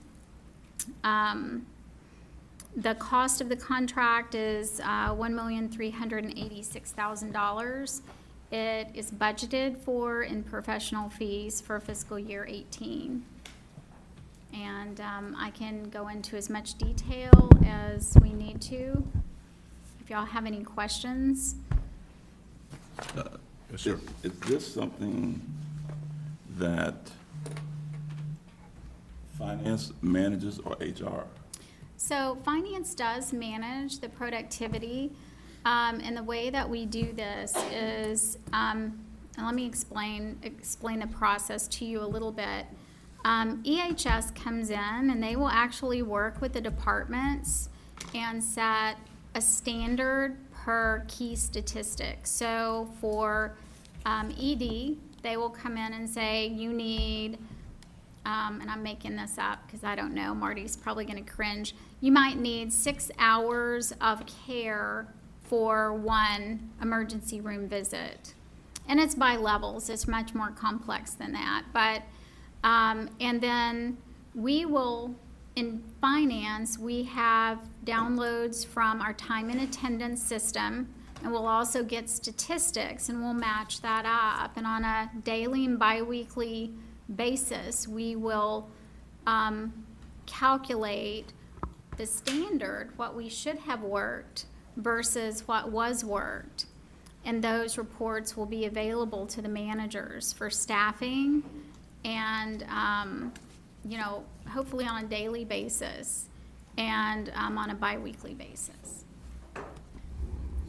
The cost of the contract is $1,386,000. It is budgeted for in professional fees for fiscal year 18. And I can go into as much detail as we need to. If y'all have any questions. Is this something that finance manages or HR? So finance does manage the productivity, and the way that we do this is, and let me explain the process to you a little bit. EHS comes in and they will actually work with the departments and set a standard per key statistic. So for ED, they will come in and say, you need, and I'm making this up because I don't know, Marty's probably going to cringe. You might need 6 hours of care for one emergency room visit. And it's by levels, it's much more complex than that. But, and then we will, in finance, we have downloads from our time and attendance system, and we'll also get statistics, and we'll match that up. And on a daily and biweekly basis, we will calculate the standard, what we should have worked versus what was worked. And those reports will be available to the managers for staffing and, you know, hopefully on a daily basis and on a biweekly basis.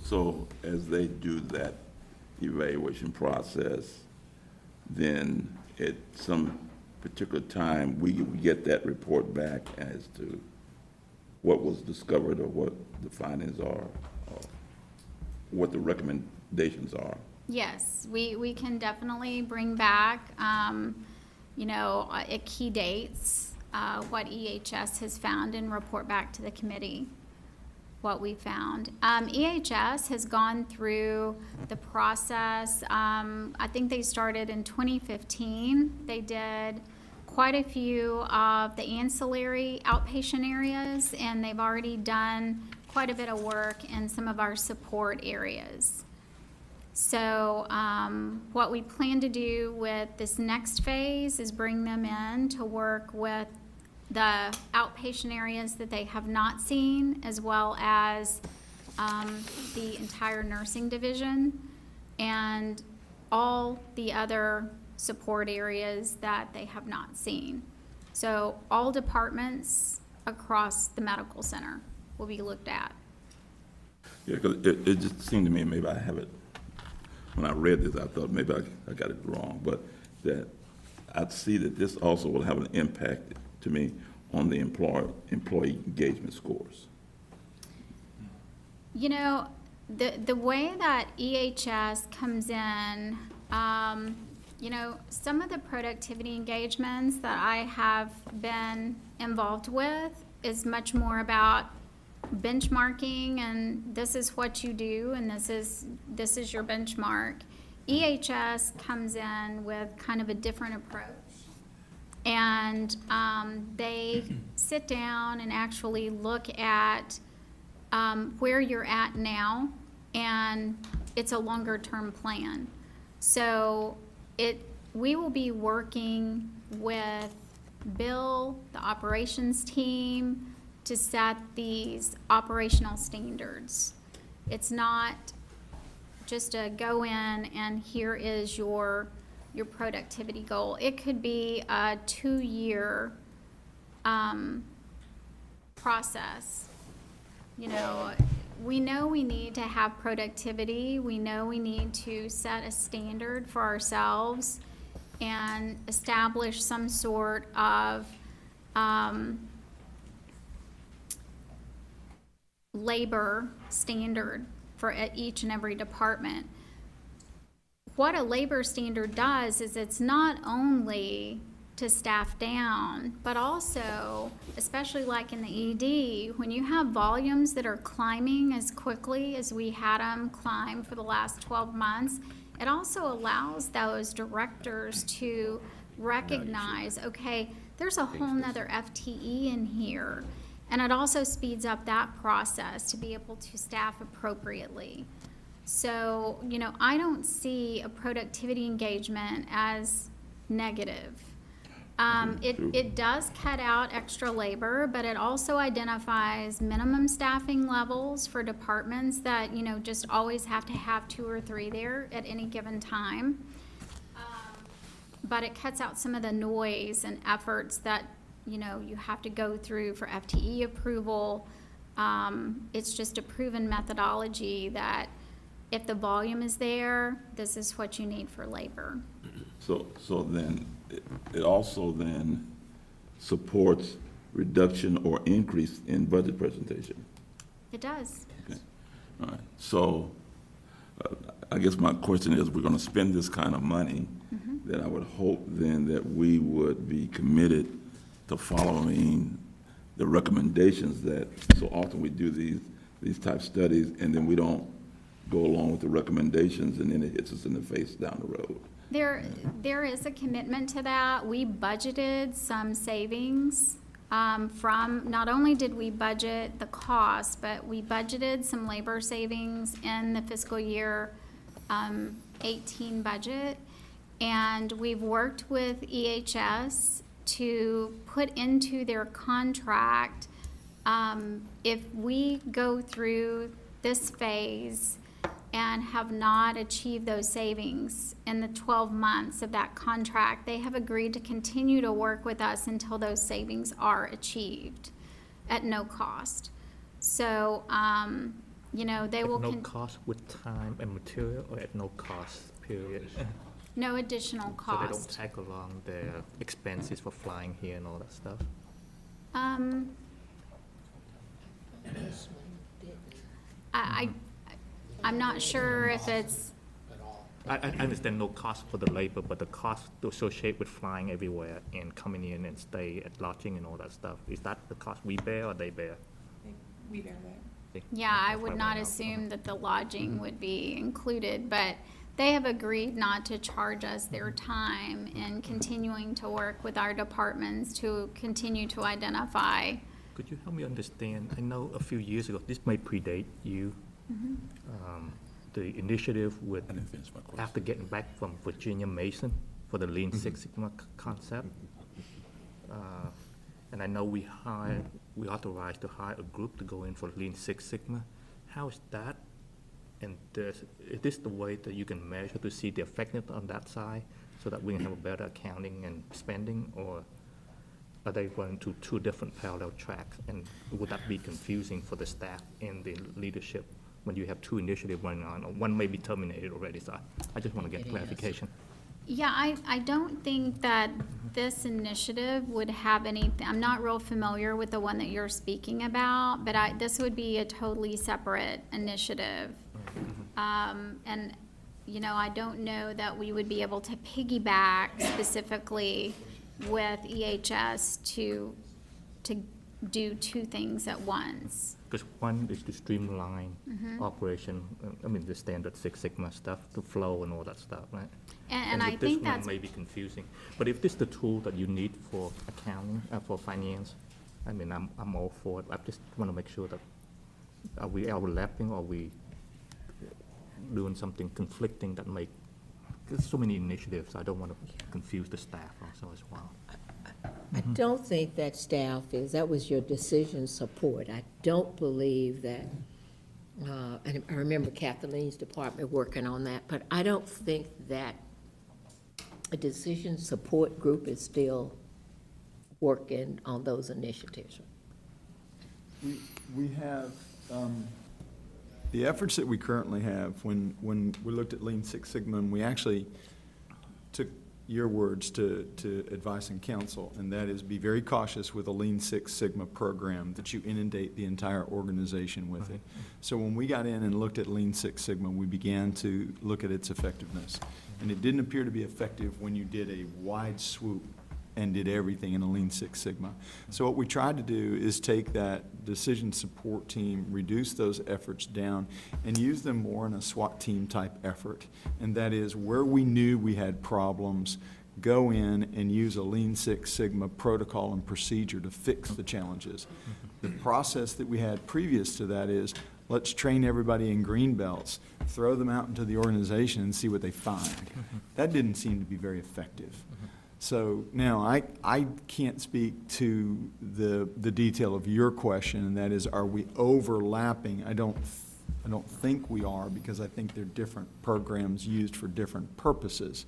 So as they do that evaluation process, then at some particular time, we get that report back as to what was discovered or what the findings are, or what the recommendations are. Yes, we can definitely bring back, you know, at key dates, what EHS has found and report back to the committee what we found. EHS has gone through the process. I think they started in 2015. They did quite a few of the ancillary outpatient areas, and they've already done quite a bit of work in some of our support areas. So what we plan to do with this next phase is bring them in to work with the outpatient areas that they have not seen, as well as the entire nursing division and all the other support areas that they have not seen. So all departments across the medical center will be looked at. Yeah, because it just seemed to me, maybe I have it, when I read this, I thought maybe I got it wrong, but that I'd see that this also will have an impact to me on the employee engagement scores. You know, the way that EHS comes in, You know, some of the productivity engagements that I have been involved with is much more about benchmarking, and this is what you do, and this is your benchmark. EHS comes in with kind of a different approach. And they sit down and actually look at where you're at now, and it's a longer-term plan. So we will be working with Bill, the operations team, to set these operational standards. It's not just a go in and here is your productivity goal. It could be a 2-year process. You know we need to have productivity. We know we need to set a standard for ourselves and establish some sort of labor standard for each and every department. What a labor standard does is it's not only to staff down, but also, especially like in the ED, when you have volumes that are climbing as quickly as we had them climb for the last 12 months, it also allows those directors to recognize, okay, there's a whole nother FTE in here. And it also speeds up that process to be able to staff appropriately. So, you know, I don't see a productivity engagement as negative. It does cut out extra labor, but it also identifies minimum staffing levels for departments that, you know, just always have to have 2 or 3 there at any given time. But it cuts out some of the noise and efforts that, you know, you have to go through for FTE approval. It's just a proven methodology that if the volume is there, this is what you need for labor. So then, it also then supports reduction or increase in budget presentation. It does. Okay. All right. So I guess my question is, we're going to spend this kind of money, then I would hope then that we would be committed to following the recommendations that so often we do these type studies, and then we don't go along with the recommendations, and then it hits us in the face down the road. There is a commitment to that. We budgeted some savings from, not only did we budget the cost, but we budgeted some labor savings in the fiscal year 18 budget. And we've worked with EHS to put into their contract, if we go through this phase and have not achieved those savings in the 12 months of that contract, they have agreed to continue to work with us until those savings are achieved at no cost. So, you know, they will. At no cost with time and material, or at no cost, period? No additional So they don't cost. tag along their expenses for flying here and all that stuff? I'm not sure if it's, I understand no cost for the labor, but the cost associated with flying everywhere and coming in and stay at lodging and all that stuff, is that the cost we bear or they bear? We bear that. yeah, I That's would why not we're out. assume that the lodging would be included, but they have agreed not to charge us their time in continuing to work with our departments to continue to identify. Could you help me understand? I know a few years ago, this may predate you, the initiative with, I didn't finish my question. after getting back from Virginia Mason for the Lean Six Sigma concept. And I know we authorized to hire a group to go in for Lean Six Sigma. How is that? And is this the way that you can measure to see the effectiveness on that side so that we can have a better accounting and spending, or are they going to 2 different parallel tracks? And would that be confusing for the staff and the leadership when you have 2 initiatives running on? Or one may be terminated already, so I just want to get clarification. Yeah, I don't think that this initiative would have anything, I'm not real familiar with the one that you're speaking about, but this would be a totally separate initiative. And you know, I don't know that we would be able to piggyback specifically with EHS to do two things at once. Because one is to streamline operation, I mean, the standard Six Sigma stuff, to flow and all that stuff, right? And I with think this one, that's, may be confusing. But if this is the tool that you need for accounting, for finance, I mean, I'm all for it. I just want to make sure that, are we overlapping, or are we doing something conflicting that make, there's so many initiatives, I don't want to confuse the staff also as well. I don't think that staff is, that was your decision support. I don't believe that, and I remember Kathleen's department working on that, but I don't think that a decision support group is still working on those initiatives. We have, the efforts that we currently have, when we looked at Lean Six Sigma, and we actually took your words to advice and counsel, and that is be very cautious with a Lean Six Sigma program, that you inundate the entire organization with it. So when we got in and looked at Lean Six Sigma, we began to look at its effectiveness. And it didn't appear to be effective when you did a wide swoop and did everything in a Lean Six Sigma. So what we tried to do is take that decision support team, reduce those efforts down, and use them more in a SWAT team type effort. And that is, where we knew we had problems, go in and use a Lean Six Sigma protocol and procedure to fix the challenges. The process that we had previous to that is, let's train everybody in green belts, throw them out into the organization and see what they find. That didn't seem to be very effective. So now, I can't speak to the detail of your question, and that is, are we overlapping? I don't think we are, because I think they're different programs used for different purposes,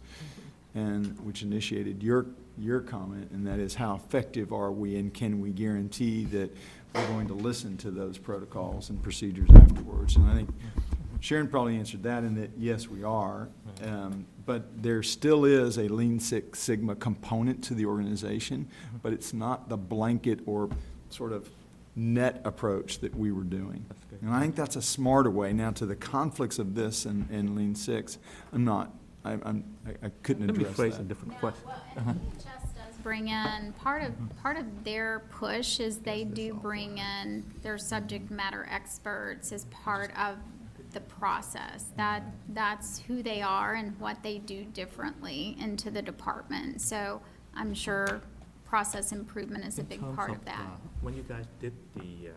and which initiated your comment, and that is, how effective are we, and can we guarantee that we're going to listen to those protocols and procedures afterwards? And I think Sharon probably answered that, in that, yes, we are. But there still is a Lean Six Sigma component to the organization, but it's not the blanket or sort of net approach that we were doing. And I think that's a smarter way. Now, to the conflicts of this and Lean Six, I couldn't Let me address phrase a No, that. different question. well, and EHS does bring in, part of their push is they do bring in their subject matter experts as part of the process. That's who they are and what they do differently into the department. So I'm sure process improvement is a big part of that. When you guys did the,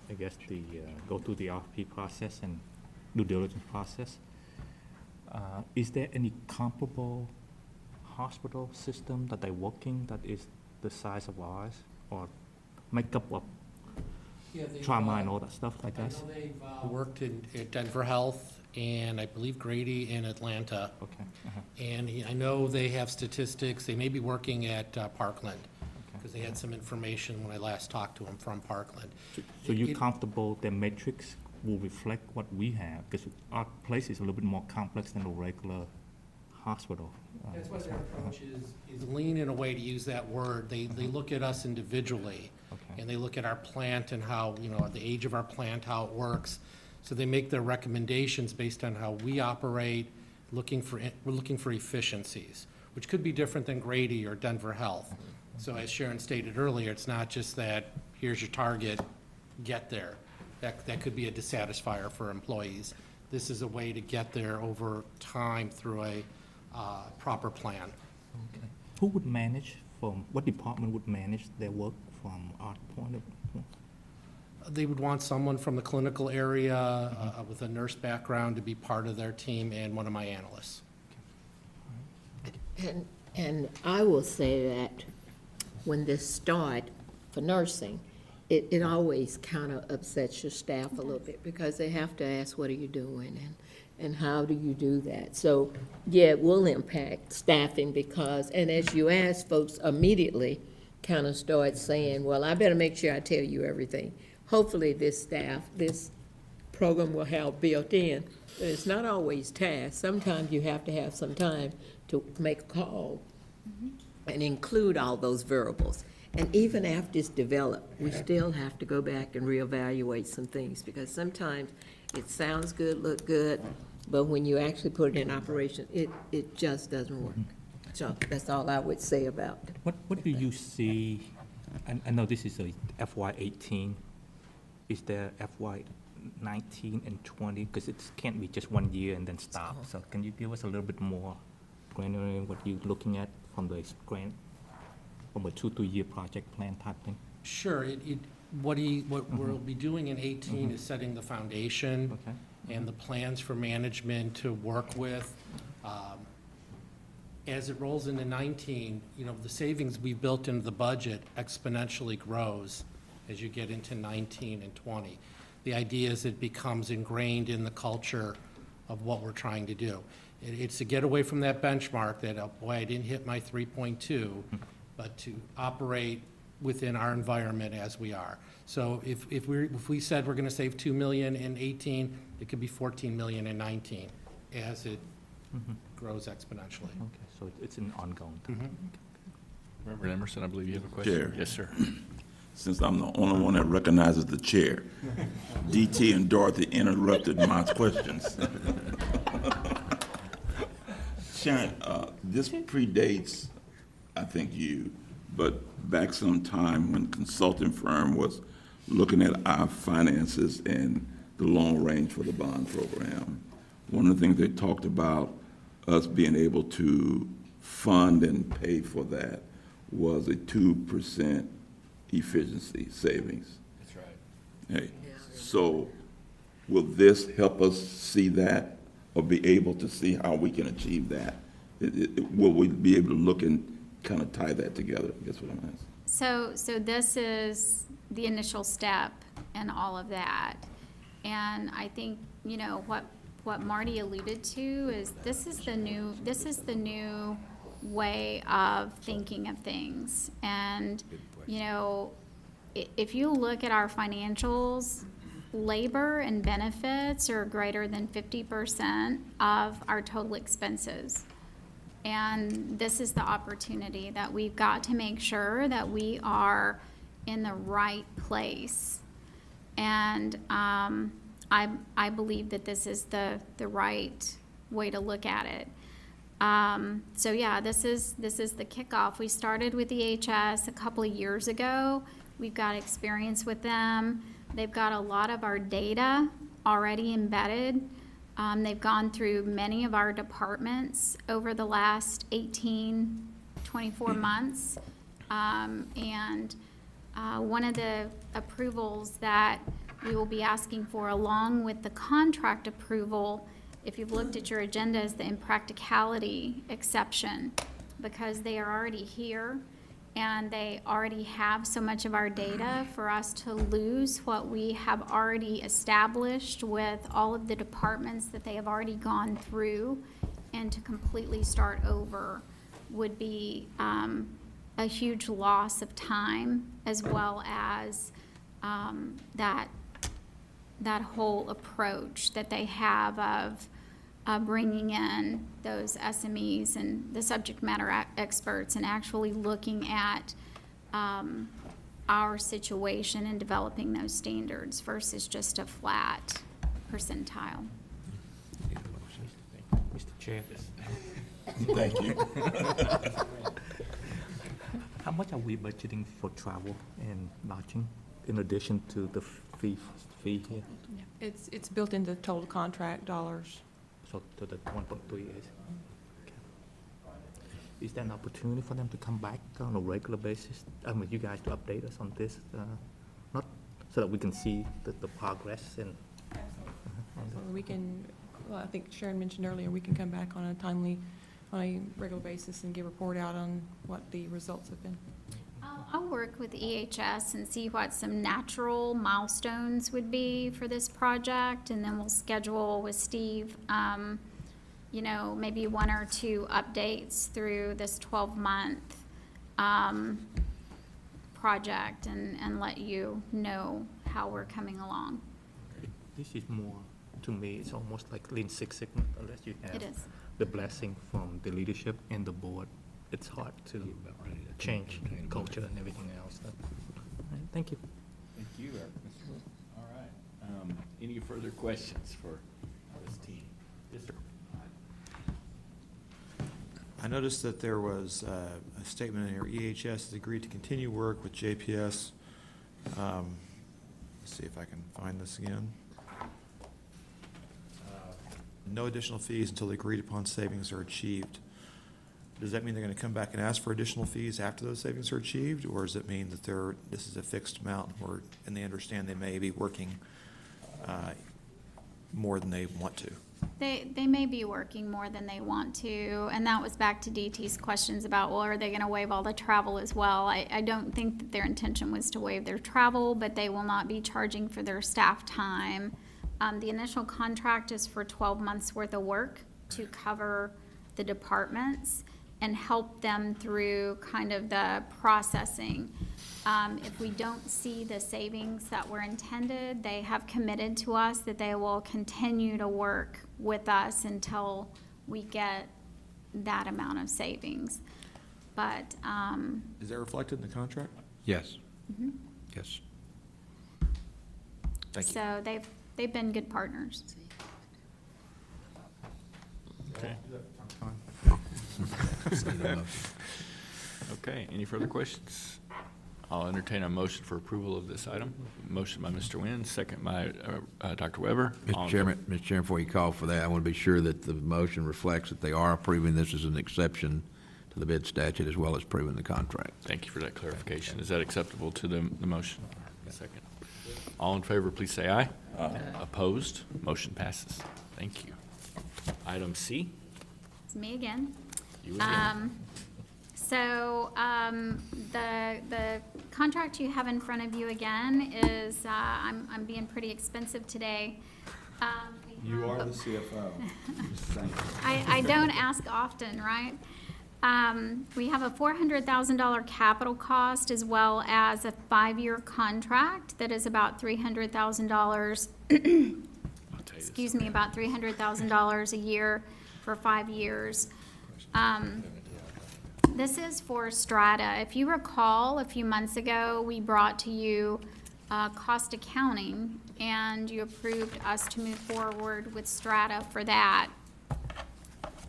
I guess, go through the RFP process and due diligence process, is there any comparable hospital system that they're working that is the size of ours, or makeup of trauma and all that stuff like I us? know they've worked at Denver Health, and I believe Grady in Atlanta. Okay. And I know they have statistics. They may be working at Parkland, because they had some information when I last talked to them from Parkland. So you're comfortable the metrics will reflect what we have? Because our place is a little bit more complex than a regular hospital. That's why their approach is lean, in a way, to use that word. They look at us individually, Okay. and they look at our plant and how, the age of our plant, how it works. So they make their recommendations based on how we operate, we're looking for efficiencies, which could be different than Grady or Denver Health. So as Sharon stated earlier, it's not just that, here's your target, get there. That could be a dissatisfier for employees. This is a way to get there over time through a proper plan. Okay. Who would manage what department would manage their work from our point of view? They would want someone from the clinical area with a nurse background to be part of their team, and one of my analysts. And I will say that when this started for nursing, it always kind of upsets your staff a little bit, because they have to ask, what are you doing, and how do you do that? So, yeah, it will impact staffing, because, and as you ask, folks immediately kind of start saying, well, I better make sure I tell you everything. Hopefully this program will have built in, but it's not always tasks. Sometimes you have to have some time to make a call and include all those variables. And even after it's developed, we still have to go back and reevaluate some things, because sometimes it sounds good, look good, but when you actually put it in operation, it just doesn't work. So that's all I would say about it. What do you see, I know this is a FY '18, is there FY '19 and '20? Because it can't be just 1 year and then stop. So can you give us a little bit more granular in what you're looking at from the grant, from a 2 to 3 year project plan type thing? Sure, what we'll be doing in 18 is setting the foundation Okay. and the plans for management to work with. As it rolls into 19, the savings we built into the budget exponentially grows as you get into 19 and 20. The idea is it becomes ingrained in the culture of what we're trying to do. It's to get away from that benchmark that, oh boy, I didn't hit my 3.2, but to operate within our environment as we are. So if we said we're gonna save 2 million in 18, it could be 14 million in 19 as it grows exponentially. Okay, so it's an ongoing thing. Reverend Emerson, I believe you have a question? Chair. Yes, sir. Since I'm the only one that recognizes the chair, DT and Dorothy interrupted my questions. Sharon, this predates, I think, you, but back some time when consulting firm was looking at our finances and the long range for the bond program, one of the things they talked about us being able to fund and pay for that was a 2% efficiency savings. That's right. Hey, so will this help us see that or be able to see how we can achieve that? Will we be able to look and kind of tie that together? I guess what I'm asking. So this is the initial step in all of that. And I think, what Marty alluded to is this is the new way of thinking of things. And, if you look at our financials, labor and benefits are greater than 50% of our total expenses. And this is the opportunity that we've got to make sure that we are in the right place. And I believe that this is the right way to look at it. So yeah, this is the kickoff. We started with EHS a couple of years ago. We've got experience with them. They've got a lot of our data already embedded. They've gone through many of our departments over the last 18, 24 months. And one of the approvals that we will be asking for, along with the contract approval, if you've looked at your agenda, is the impracticality exception, because they are already here and they already have so much of our data for us to lose what we have already established with all of the departments that they have already gone through, and to completely start over would be a huge loss of time, as well as that whole approach that they have of bringing in those SMEs and the subject matter experts and actually looking at our situation and developing those standards versus just a flat percentile. Mr. Chair, Thank you. how much are we budgeting for travel and lodging in addition to the fee here? It's built into total contract dollars. So to the 1.3 is? Okay. Is there an opportunity for them to come back on a regular basis? I mean, you guys to update us on this, not so that we can see the progress and. So we can, well, I think Sharon mentioned earlier, we can come back on a regular basis and give a report out on what the results have been. I'll work with EHS and see what some natural milestones would be for this project, and then we'll schedule with Steve, maybe 1 or 2 updates through this 12-month project and let you know how we're coming along. This is more, to me, it's almost like Lean Six Sigma, unless you have It is. the blessing from the leadership and the board. It's hard to change culture and everything else. All right, thank you. Thank you, Mr. All right. Any further questions for this team? Yes, sir. I noticed that there was a statement in here, EHS has agreed to continue work with JPS. Let's see if I can find this again. No additional fees until the agreed upon savings are achieved. Does that mean they're gonna come back and ask for additional fees after those savings are achieved? Or does it mean that this is a fixed amount and they understand they may be working more than they want to? They may be working more than they want to, and that was back to DT's questions about, well, are they gonna waive all the travel as well? I don't think that their intention was to waive their travel, but they will not be charging for their staff time. The initial contract is for 12 months worth of work to cover the departments and help them through kind of the processing. If we don't see the savings that were intended, they have committed to us that they will continue to work with us until we get that amount of savings. But, Is that reflected in the contract? Yes. Yes. Thank you. so they've been good partners. Okay. Okay, any further questions? I'll entertain a motion for approval of this item. Motion by Mr. Nguyen, second by Dr. Weber. All Mr. in Chairman, before you call for that, I want to be sure that the motion reflects that they are approving this as an exception to the bid statute as well as approving the contract. Thank you for that clarification. Is that acceptable to the motion? Second. All in favor, please say aye. Aye. Opposed? Motion passes. Thank you. Item C. It's me again. You again. The contract you have in front of you again is, I'm being pretty expensive today. You are the CFO. Just saying. I don't ask often, right? We have a $400,000 capital cost as well as a 5-year contract that is about $300,000. Excuse me, about $300,000 a year for 5 years. This is for Strata. If you recall, a few months ago, we brought to you cost accounting, and you approved us to move forward with Strata for that.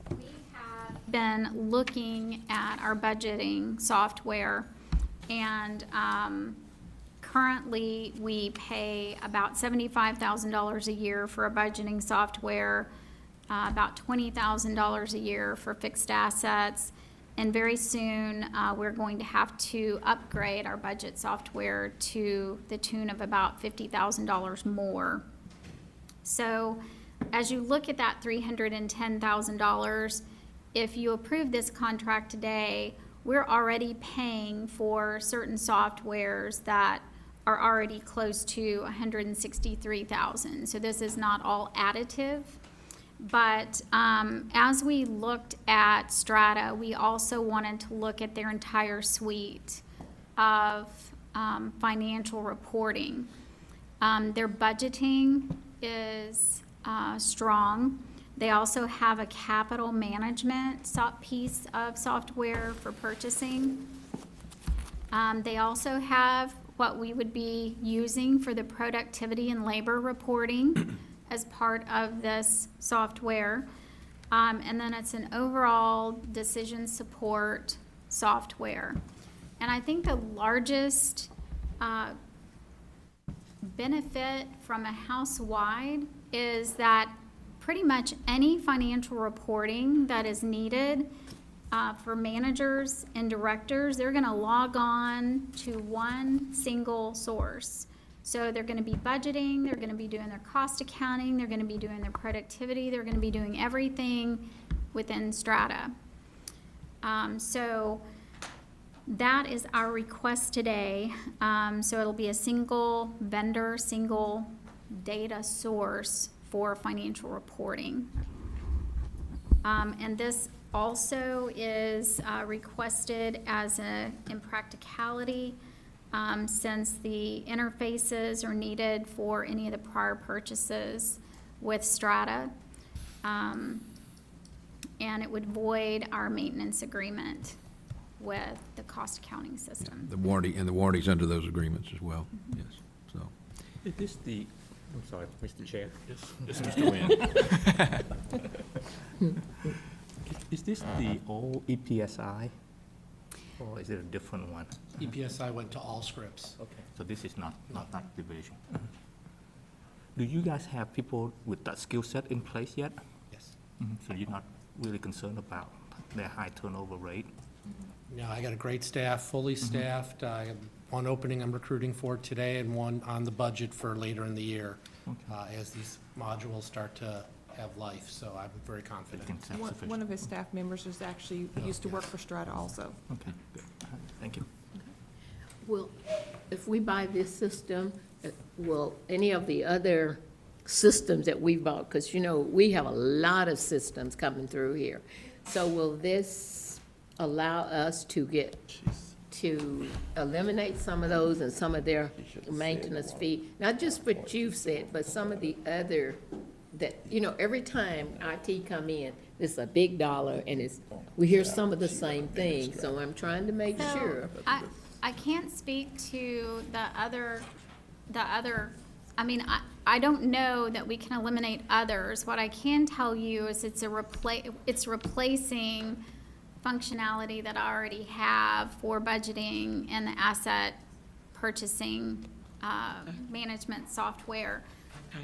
We have been looking at our budgeting software, and currently, we pay about $75,000 a year for a budgeting software, about $20,000 a year for fixed assets, and very soon, we're going to have to upgrade our budget software to the tune of about $50,000 more. So as you look at that $310,000, if you approve this contract today, we're already paying for certain softwares that are already close to $163,000. So this is not all additive. But as we looked at Strata, we also wanted to look at their entire suite of financial reporting. Their budgeting is strong. They also have a capital management piece of software for purchasing. They also have what we would be using for the productivity and labor reporting as part of this software. And then it's an overall decision support software. And I think the largest benefit from a house-wide is that pretty much any financial reporting that is needed for managers and directors, they're gonna log on to one single source. So they're gonna be budgeting, they're gonna be doing their cost accounting, they're gonna be doing their productivity, they're gonna be doing everything within Strata. So that is our request today. So it'll be a single vendor, single data source for financial reporting. And this also is requested as in practicality, since the interfaces are needed for any of the prior purchases with Strata. And it would void our maintenance agreement with the cost accounting system. The warranties under those agreements as well, yes, so. Is this the I'm sorry, Mr. Chair. Yes, Mr. Nguyen. Is this the old EPSI, or is it a different one? EPSI went to all scripts. Okay, so this is not that division. Do you guys have people with that skill set in place yet? Yes. So you're not really concerned about their high turnover rate? Yeah, I got a great staff, fully staffed. I have one opening I'm recruiting for today and one on the budget for later in the year, as these modules start to have life, so I'm very confident. Can self-sufficient. One of his staff members is actually, used to work for Strata also. Okay, good. Thank you. Well, if we buy this system, will any of the other systems that we bought, because we have a lot of systems coming through here. So will this allow us to eliminate some of those and some of their maintenance fee? Not just what you've said, but some of the other that, every time IT come in, it's a big dollar and we hear some of the same things. So I'm trying to make So, sure. I can't speak to the other, I don't know that we can eliminate others. What I can tell you is it's replacing functionality that I already have for budgeting and the asset purchasing, management software.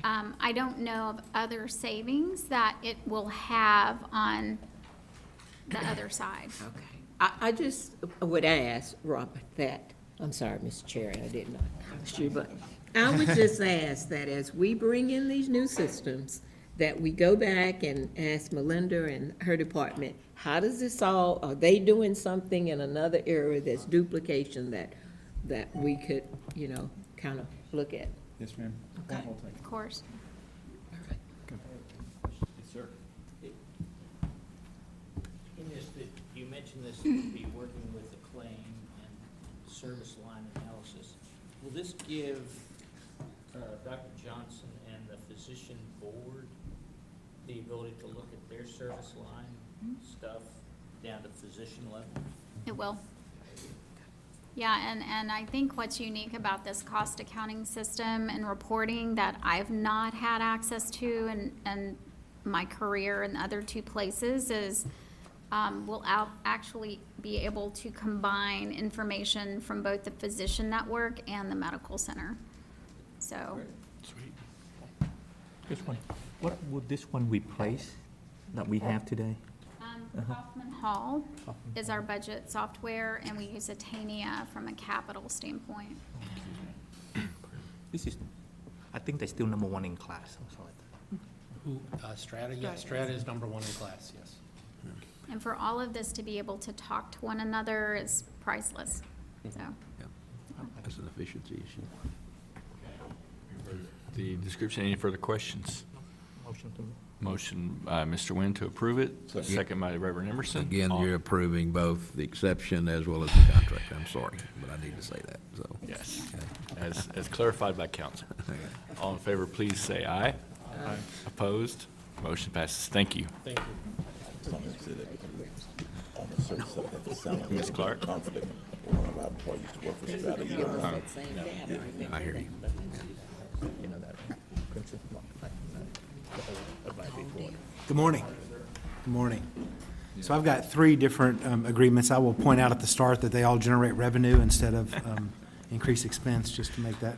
I don't know of other savings that it will have on the other side. Okay. I just would ask, Robert, that, I'm sorry, Mr. Chair, I did not ask you, but I would just ask that as we bring in these new systems, that we go back and ask Melinda and her department, how does this all, are they doing something in another area that's duplication that we could, kind of look at? Yes, ma'am. Okay. Of course. Yes, sir. In this, you mentioned this would be working with the claim and service line analysis. Will this give Dr. Johnson and the physician board the ability to look at their service line stuff down to physician level? It will. Yeah, and I think what's unique about this cost accounting system and reporting that I've not had access to in my career in the other two places is we'll actually be able to combine information from both the physician network and the medical center. So, This one, what would this one replace that we have today? Kaufman Hall is our budget software, and we use Atania from a capital standpoint. This is, I think they're still number one in class, I'm sorry. Who, Strata? Yeah, Strata is number one in class, yes. And for all of this to be able to talk to one another is priceless, so. That's an efficiency issue. The description, any further questions? Motion to. Motion by Mr. Nguyen to approve it, second by Reverend Emerson. Again, All- you're approving both the exception as well as the contract. I'm sorry, but I need to say that, so. Yes, as clarified by council. All in favor, please say aye. Aye. Opposed? Motion passes. Thank you. Thank you. Ms. Clark? I hear you. Good morning. Good morning. So I've got three different agreements. I will point out at the start that they all generate revenue instead of increased expense, just to make that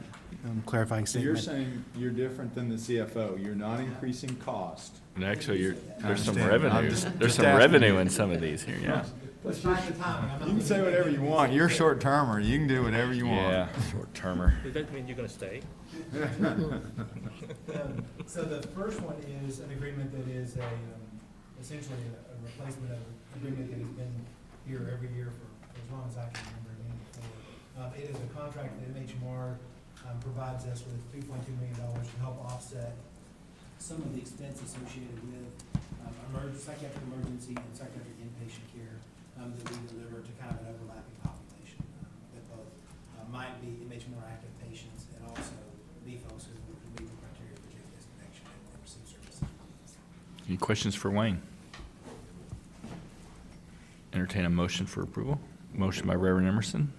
clarifying So you're statement. saying you're different than the CFO. You're not increasing cost. And actually, there's some understand. I'm revenue. just There's some asking revenue you. in some of these here, yeah. Let's find the timing. I'm not You can say whatever you want. You're short-termer. You can do whatever you want. Yeah, short-termer. Does that mean you're gonna stay? So the first one is an agreement that is essentially a replacement of an agreement that has been here every year for as long as I can remember it being before. It is a contract that MHMR provides us with $2.2 million to help offset some of the expense associated with psychiatric emergency and psychiatric inpatient care that we deliver to kind of an overlapping population that both might be MHMR active patients and also the folks who would meet the criteria for JPS connection and receive services. Any questions for Wayne? Entertain a motion for approval. Motion by Reverend Emerson.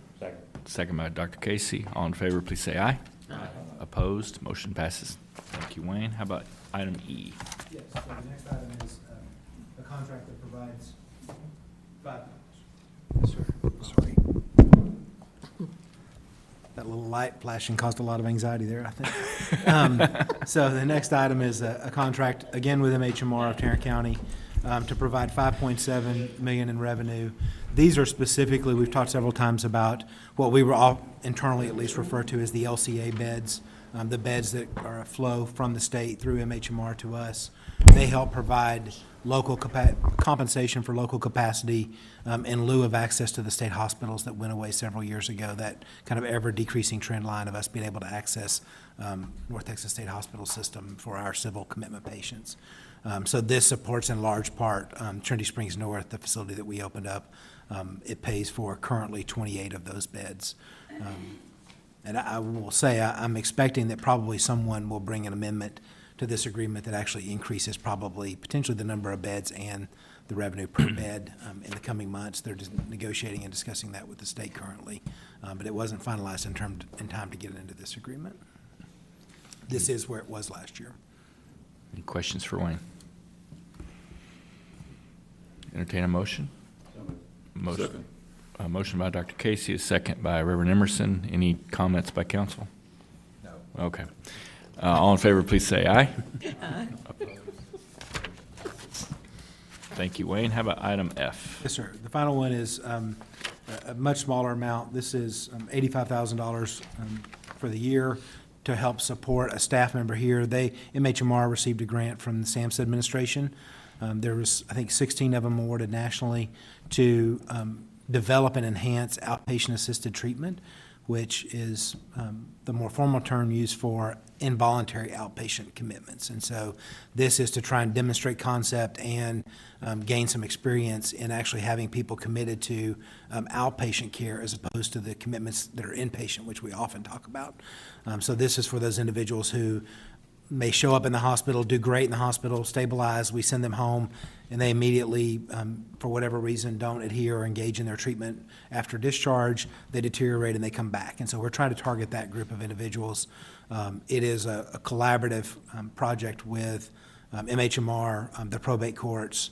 Second by Dr. Casey. All in favor, please say aye. Aye. Opposed? Motion passes. Thank you, Wayne. How about item E? Yes, so the next item is a contract that provides Yes, sir. Sorry. That little light flashing caused a lot of anxiety there, I think. So the next item is a contract, again with MHMR of Tarrant County, to provide $5.7 million in revenue. These are specifically, we've talked several times about what we were all internally at least refer to as the LCA beds, the beds that are a flow from the state through MHMR to us. They help provide local compensation for local capacity in lieu of access to the state hospitals that went away several years ago, that kind of ever decreasing trend line of us being able to access North Texas State Hospital system for our civil commitment patients. So this supports in large part Trinity Springs North, the facility that we opened up. It pays for currently 28 of those beds. And I will say, I'm expecting that probably someone will bring an amendment to this agreement that actually increases probably potentially the number of beds and the revenue per bed in the coming months. They're just negotiating and discussing that with the state currently, but it wasn't finalized in time to get it into this agreement. This is where it was last year. Any questions for Wayne? Entertain a motion? Motion. A motion by Dr. Casey, a second by Reverend Emerson. Any comments by council? No. Okay. All in favor, please say aye. Aye. Thank you, Wayne. How about item F? Yes, sir. The final one is a much smaller amount. This is $85,000 for the year to help support a staff member here. MHMR received a grant from the SAMHSA administration. There was, I think, 16 of them awarded nationally to develop and enhance outpatient-assisted treatment, which is the more formal term used for involuntary outpatient commitments. And so this is to try and demonstrate concept and gain some experience in actually having people committed to outpatient care as opposed to the commitments that are inpatient, which we often talk about. So this is for those individuals who may show up in the hospital, do great in the hospital, stabilize, we send them home, and they immediately, for whatever reason, don't adhere or engage in their treatment after discharge. They deteriorate and they come back. And so we're trying to target that group of individuals. It is a collaborative project with MHMR, the probate courts,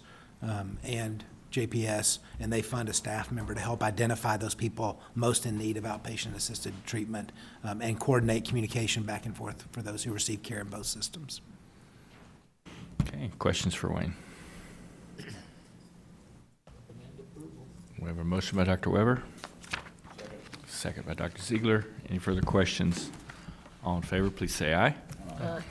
and JPS, and they fund a staff member to help identify those people most in need of outpatient-assisted treatment and coordinate communication back and forth for those who receive care in both systems. Okay, questions for Wayne? We have a motion by Dr. Weber. Second by Dr. Ziegler. Any further questions? All in favor, please say aye. Aye.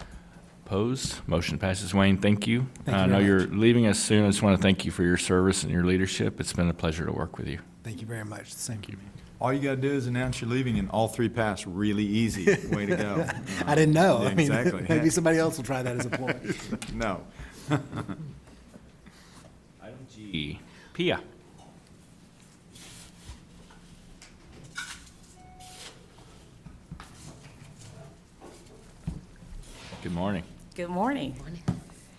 Opposed? Motion passes. Wayne, thank you. I know you're leaving us soon. I just want to thank you for your service and your leadership. It's been a pleasure to work with you. Thank you very much. Thank you. All you got to do is announce you're leaving, and all three pass really easy. Way to go. I didn't know. Yeah, I mean, exactly. maybe somebody else will try that as a ploy. No. Item G. Pia. Good morning. Good morning.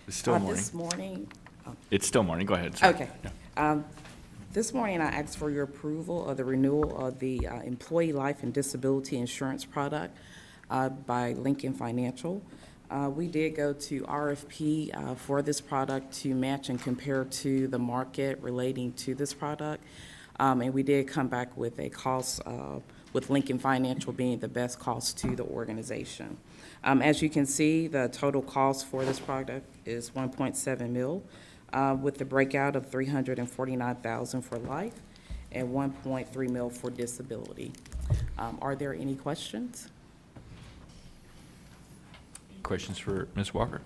It's still morning. This morning, It's still morning. Go ahead. Sorry. okay. Yeah. This morning, I asked for your approval of the renewal of the employee life and disability insurance product by Lincoln Financial. We did go to RFP for this product to match and compare to the market relating to this product. And we did come back with a cost, with Lincoln Financial being the best cost to the organization. As you can see, the total cost for this product is $1.7 million, with the breakout of $349,000 for life and $1.3 million for disability. Are there any questions? Questions for Ms. Walker?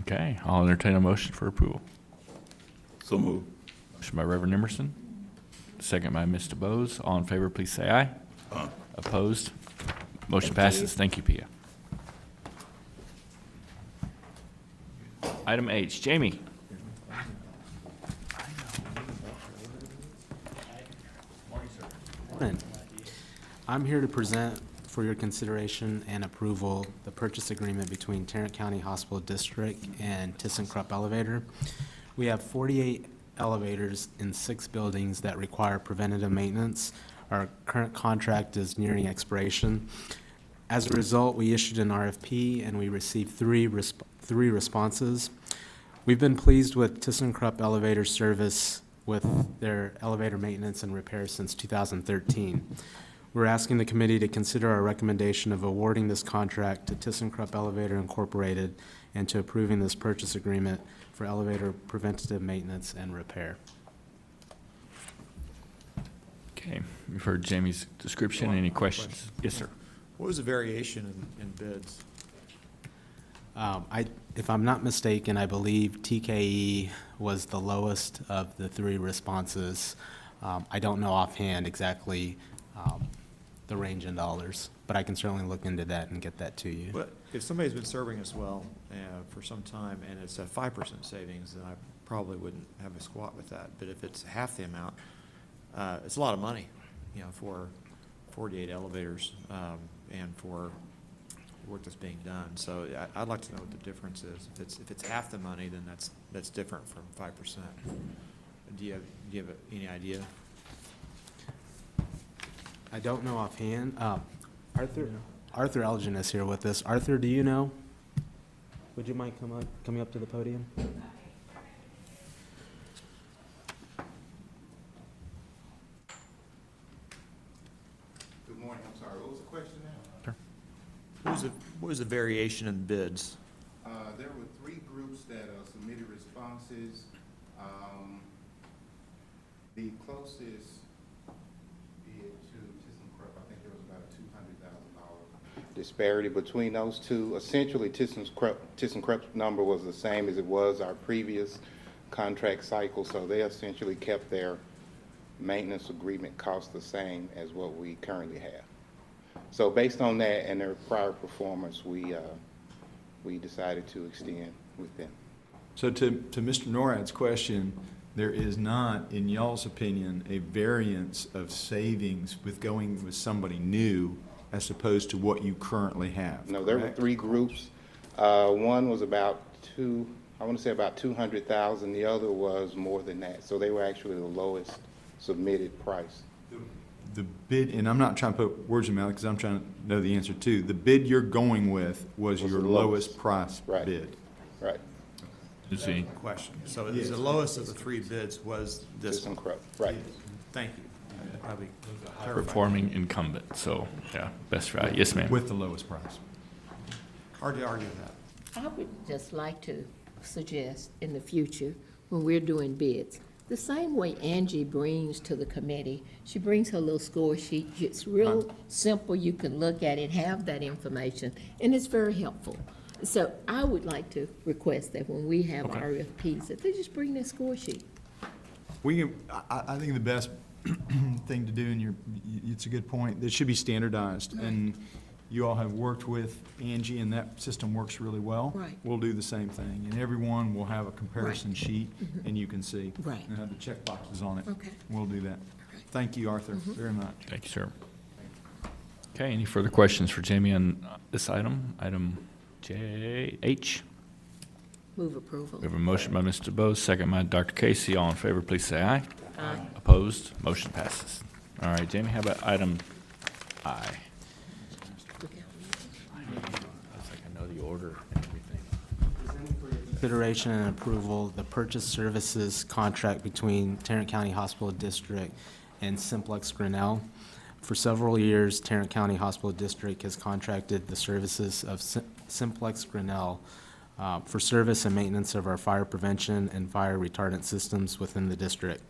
Okay, I'll entertain a motion for approval. So move. Motion by Reverend Emerson, second by Mr. Bose. All in favor, please say aye. Aye. Opposed? Motion passes. Thank you, Pia. Item H, Jamie. I'm here to present for your consideration and approval the purchase agreement between Tarrant County Hospital District and ThyssenKrupp Elevator. We have 48 elevators in 6 buildings that require preventative maintenance. Our current contract is nearing expiration. As a result, we issued an RFP and we received three responses. We've been pleased with ThyssenKrupp Elevator Service with their elevator maintenance and repairs since 2013. We're asking the committee to consider our recommendation of awarding this contract to ThyssenKrupp Elevator Incorporated and to approving this purchase agreement for elevator preventative maintenance and repair. Okay, you've heard Jamie's description. Any questions? Yes, sir. What was the variation in bids? If I'm not mistaken, I believe TKE was the lowest of the three responses. I don't know offhand exactly the range in dollars, but I can certainly look into that and get that to you. But if somebody's been serving us well for some time and it's a 5% savings, then I probably wouldn't have a squat with that. But if it's half the amount, it's a lot of money, you know, for 48 elevators and for work that's being done. So I'd like to know what the difference is. If it's half the money, then that's different from 5%. Do you have any idea? I don't know offhand. Arthur Elgin is here with us. Arthur, do you know? Would you mind coming up to the podium? Good morning, I'm sorry, what was the question now? What was the variation in bids? There were three groups that submitted responses. The closest bid to ThyssenKrupp, I think there was about a $200,000 disparity between those two. Essentially, ThyssenKrupp's number was the same as it was our previous contract cycle, so they essentially kept their maintenance agreement cost the same as what we currently have. So based on that and their prior performance, we decided to extend with them. So to Mr. Norad's question, there is not, in y'all's opinion, a variance of savings with going with somebody new as opposed to what you currently have, No, there were correct? three groups. One was about I want to say about 200,000. The other was more than that. So they were actually the lowest submitted price. The bid, and I'm not trying to put words in your mouth because I'm trying to know the answer too. The bid you're going with was your the lowest lowest. price Right. bid. Right. Is he Question. So the lowest of the three bids was this one. ThyssenKrupp, right. Thank you. Probably clarified. performing incumbent? So, yeah, best value. Yes, ma'am. With the lowest price. Hard to argue with that. I would just like to suggest in the future, when we're doing bids, the same way Angie brings to the committee, she brings her little score sheet. It's real simple. You can look at it, have that information, and it's very helpful. So I would like to request that when we have Okay. RFPs, that they just bring their score sheet. We can, I think the best thing to do, and it's a good point, it should be standardized. And you all have worked with Angie, and that system works really well. Right. We'll do the same thing, and everyone will have a comparison sheet, and you can see. Right. And have the check boxes on it. Okay. We'll do that. Thank you, Arthur, very much. Thank you, sir. Okay, any further questions for Jamie on this item? Item JH. Move approval. We have a motion by Mr. Bose, second by Dr. Casey. All in favor, please say aye. Aye. Opposed? Motion passes. All right, Jamie, how about item I? Looks like I know the order and everything. Consideration and approval, the purchase services contract between Tarrant County Hospital District and Simplex Grinnell. For several years, Tarrant County Hospital District has contracted the services of Simplex Grinnell for service and maintenance of our fire prevention and fire retardant systems within the district.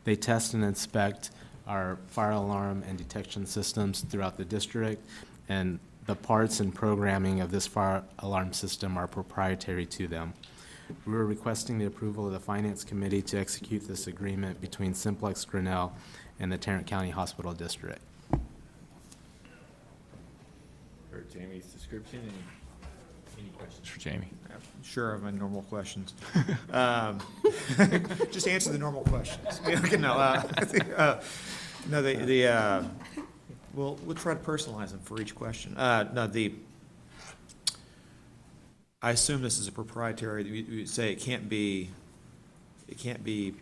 They test and inspect our fire alarm and detection systems throughout the district, and the parts and programming of this fire alarm system are proprietary to them. We are requesting the approval of the Finance Committee to execute this agreement between Simplex Grinnell and the Tarrant County Hospital District. For Jamie's description, any questions for Jamie? Sure, I have my normal questions. Just answer the normal questions. We'll try to personalize them for each question. I assume this is a proprietary, you say it can't be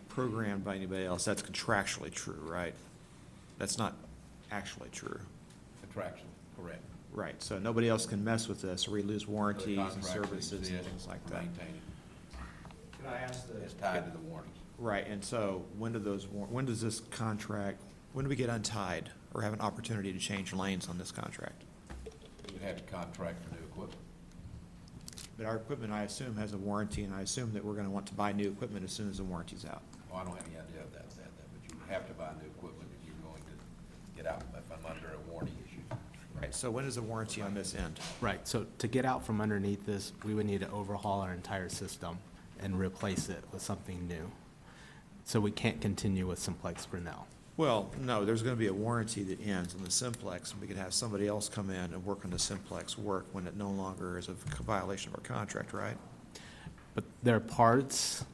programmed by anybody else. That's contractually true, right? That's not actually true. Contractually, correct. Right, so nobody else can mess with this, or we lose warranties and Contracts services and exist, things like that. maintain it. Could I ask It's tied to the warranties. Right, and so when does this contract, when do we get untied or have an opportunity to change lanes on this contract? We would have to contract for new equipment. But our equipment, I assume, has a warranty, and I assume that we're gonna want to buy new equipment as soon as the warranty's out. Well, I don't have any idea of that, but you would have to buy new equipment if you're going to get out from under a warranty issue. Right, so when does the warranty on this end? Right, so to get out from underneath this, we would need to overhaul our entire system and replace it with something new. So we can't continue with Simplex Grinnell. Well, no, there's gonna be a warranty that ends on the Simplex, and we could have somebody else come in and work on the Simplex work when it no longer is a violation of our contract, right? But their parts,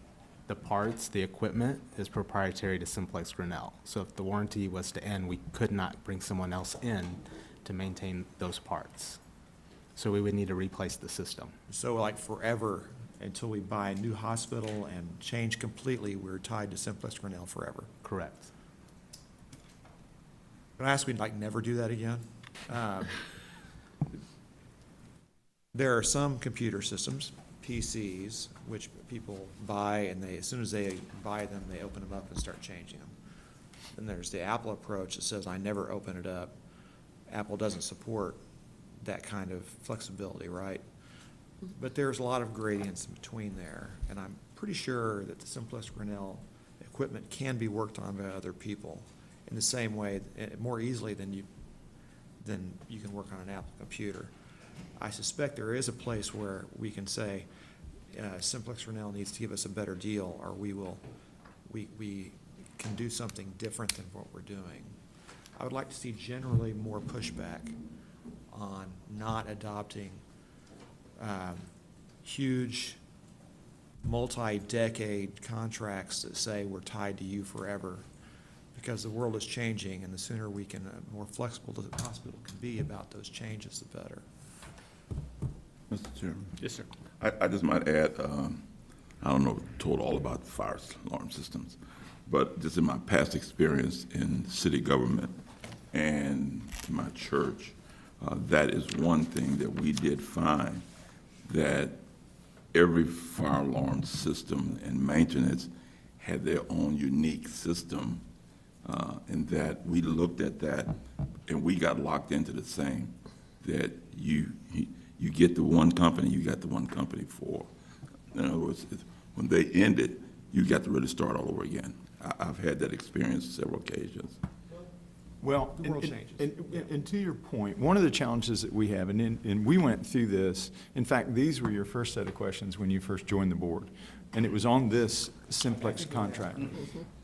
the equipment is proprietary to Simplex Grinnell. So if the warranty was to end, we could not bring someone else in to maintain those parts. So we would need to replace the system. So like forever, until we buy a new hospital and change completely, we're tied to Simplex Grinnell forever. Correct. Can I ask we like never do that again? There are some computer systems, PCs, which people buy, and they, as soon as they buy them, they open them up and start changing them. Then there's the Apple approach that says, I never open it up. Apple doesn't support that kind of flexibility, right? But there's a lot of gradients in between there, and I'm pretty sure that the Simplex Grinnell equipment can be worked on by other people in the same way, more easily than you can work on an Apple computer. I suspect there is a place where we can say, Simplex Grinnell needs to give us a better deal, or we can do something different than what we're doing. I would like to see generally more pushback on not adopting huge, multi-decade contracts that say we're tied to you forever, because the world is changing, and the sooner we can, more flexible the hospital can be about those changes, the better. Mr. Chairman? Yes, sir. I just might add, I don't know told all about fire alarm systems, but just in my past experience in city government and my church, that is one thing that we did find, that every fire alarm system and maintenance had their own unique system, and that we looked at that and we got locked into the same, that you get the one company, you got the one company for. In other words, when they ended, you got to really start all over again. I've had that experience several occasions. Well, The world changes. and to your point, one of the challenges that we have, and we went through this, in fact, these were your first set of questions when you first joined the board, and it was on this Simplex contract.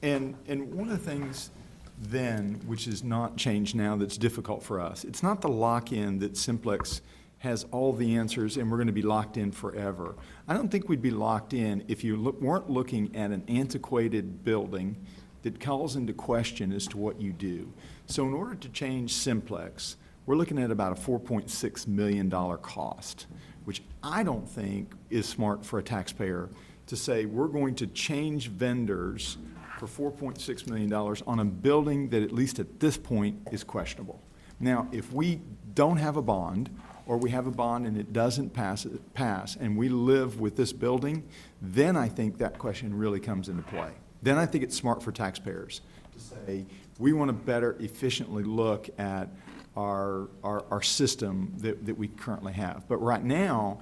And one of the things then, which is not changed now, that's difficult for us, it's not the lock-in that Simplex has all the answers and we're going to be locked in forever. I don't think we'd be locked in if you weren't looking at an antiquated building that calls into question as to what you do. So in order to change Simplex, we're looking at about a $4.6 million cost, which I don't think is smart for a taxpayer to say, we're going to change vendors for $4.6 million on a building that, at least at this point, is questionable. Now, if we don't have a bond, or we have a bond and it doesn't pass, and we live with this building, then I think that question really comes into play. Then I think it's smart for taxpayers to say, we want to better efficiently look at our system that we currently have. But right now,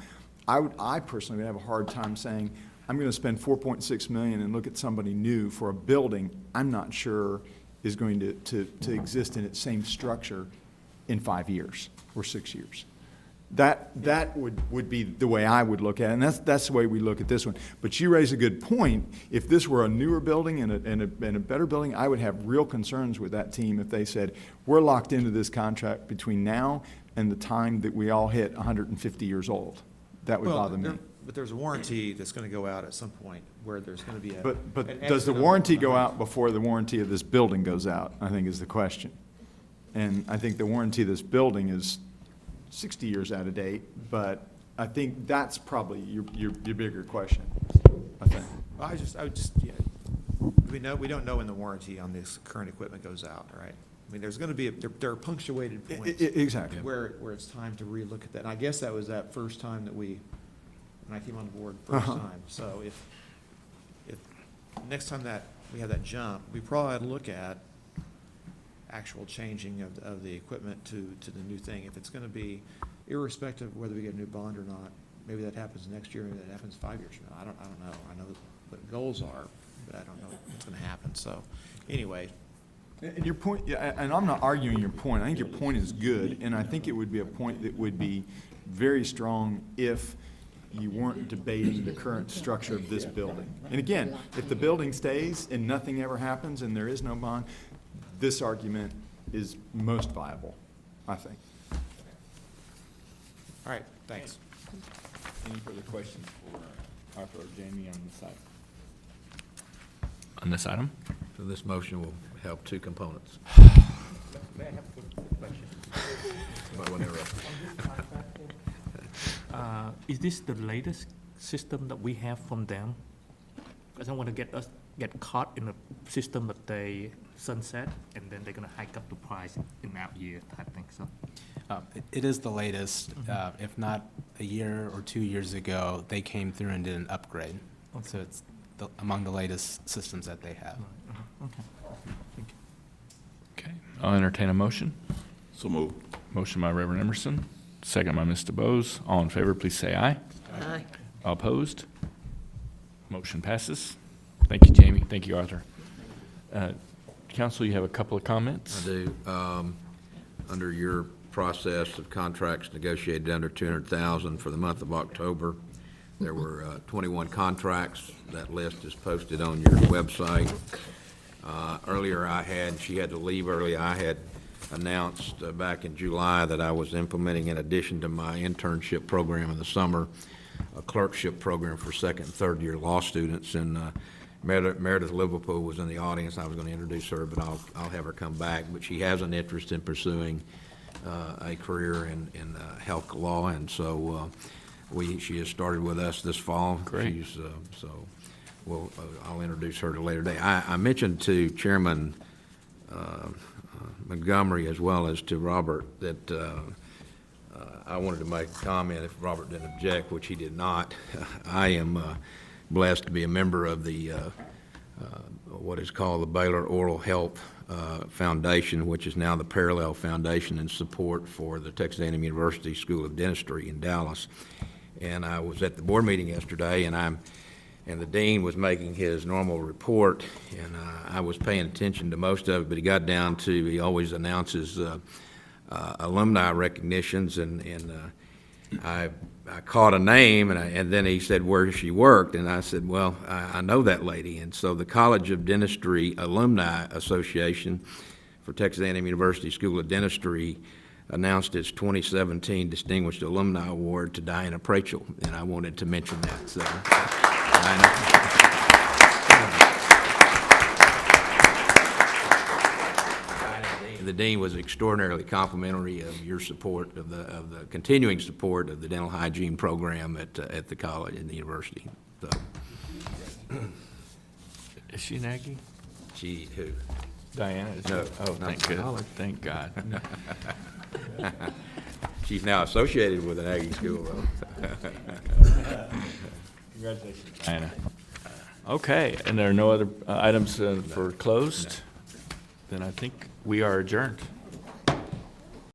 I personally would have a hard time saying, I'm going to spend $4.6 million and look at somebody new for a building I'm not sure is going to exist in its same structure in 5 years or 6 years. That would be the way I would look at it, and that's the way we look at this one. But you raise a good point. If this were a newer building and a better building, I would have real concerns with that team if they said, we're locked into this contract between now and the time that we all hit 150 years old. That would bother me. But there's a warranty that's going to go out at some point where there's going to be a. But an does the exit warranty on go the- out before the warranty of this building goes out, I think is the question. And I think the warranty of this building is 60 years out of date, but I think that's probably your bigger question, I think. I would just, yeah, we don't know when the warranty on this current equipment goes out, right? I mean, there's gonna be, there are punctuated points. Exactly. Where it's time to relook at that. And I guess that was that first time that when I came on board first time. So if next time that we have that jump, we probably ought to look at actual changing of the equipment to the new thing. If it's gonna be irrespective of whether we get a new bond or not, maybe that happens next year, maybe that happens 5 years from now. I don't know. I know what goals are, but I don't know what's gonna happen. So, anyway. And your point, yeah, and I'm not arguing your point. I think your point is good, and I think it would be a point that would be very strong if you weren't debating the current structure of this building. And again, if the building stays and nothing ever happens and there is no bond, this argument is most viable, I think. All right, thanks. Any further questions for Arthur or Jamie on this item? On this item? So this motion will have two components. May I have a quick question? Somebody want to interrupt? Is this the latest system that we have from them? I don't want to get caught in a system that they sunset, and then they're gonna hike up the price in that year type thing, so. It is the latest. If not a year or 2 years ago, they came through and did an upgrade. So it's among the latest systems that they have. Okay, thank you. Okay, I'll entertain a motion. So moved. Motion by Reverend Emerson, second by Mr. Bose. All in favor, please say aye. Aye. All opposed? Motion passes. Thank you, Jamie. Thank you, Arthur. Council, you have a couple of comments? I do. Under your process of contracts negotiated under $200,000 for the month of October, there were 21 contracts. That list is posted on your website. Earlier she had to leave early, I had announced back in July that I was implementing, in addition to my internship program in the summer, a clerkship program for second and third year law students. And Meredith Liverpool was in the audience. I was going to introduce her, but I'll have her come back. But she has an interest in pursuing a career in health law, and so she has started with us this fall. Great. I'll introduce her at a later date. I mentioned to Chairman Montgomery as well as to Robert that I wanted to make a comment if Robert didn't object, which he did not. I am blessed to be a member of the what is called the Baylor Oral Health Foundation, which is now the Parallel Foundation in support for the Texas A&M University School of Dentistry in Dallas. And I was at the board meeting yesterday, and the dean was making his normal report, and I was paying attention to most of it, but he got down to, he always announces alumni recognitions, and I caught a name, and then he said where she worked, and I said, well, I know that lady. And so the College of Dentistry Alumni Association for Texas A&M University School of Dentistry announced its 2017 Distinguished Alumni Award to Diana Prachel, and I wanted to mention that. So, the dean was extraordinarily complimentary of your support, of the continuing support of the dental hygiene program at the college and the university. So. Is she an Aggie? She who? Diana? No. Oh, thank God. Thank God. She's now associated with an Aggie school, though. Congratulations, Diana. Okay, and there are no other items for closed? Then I think we are adjourned.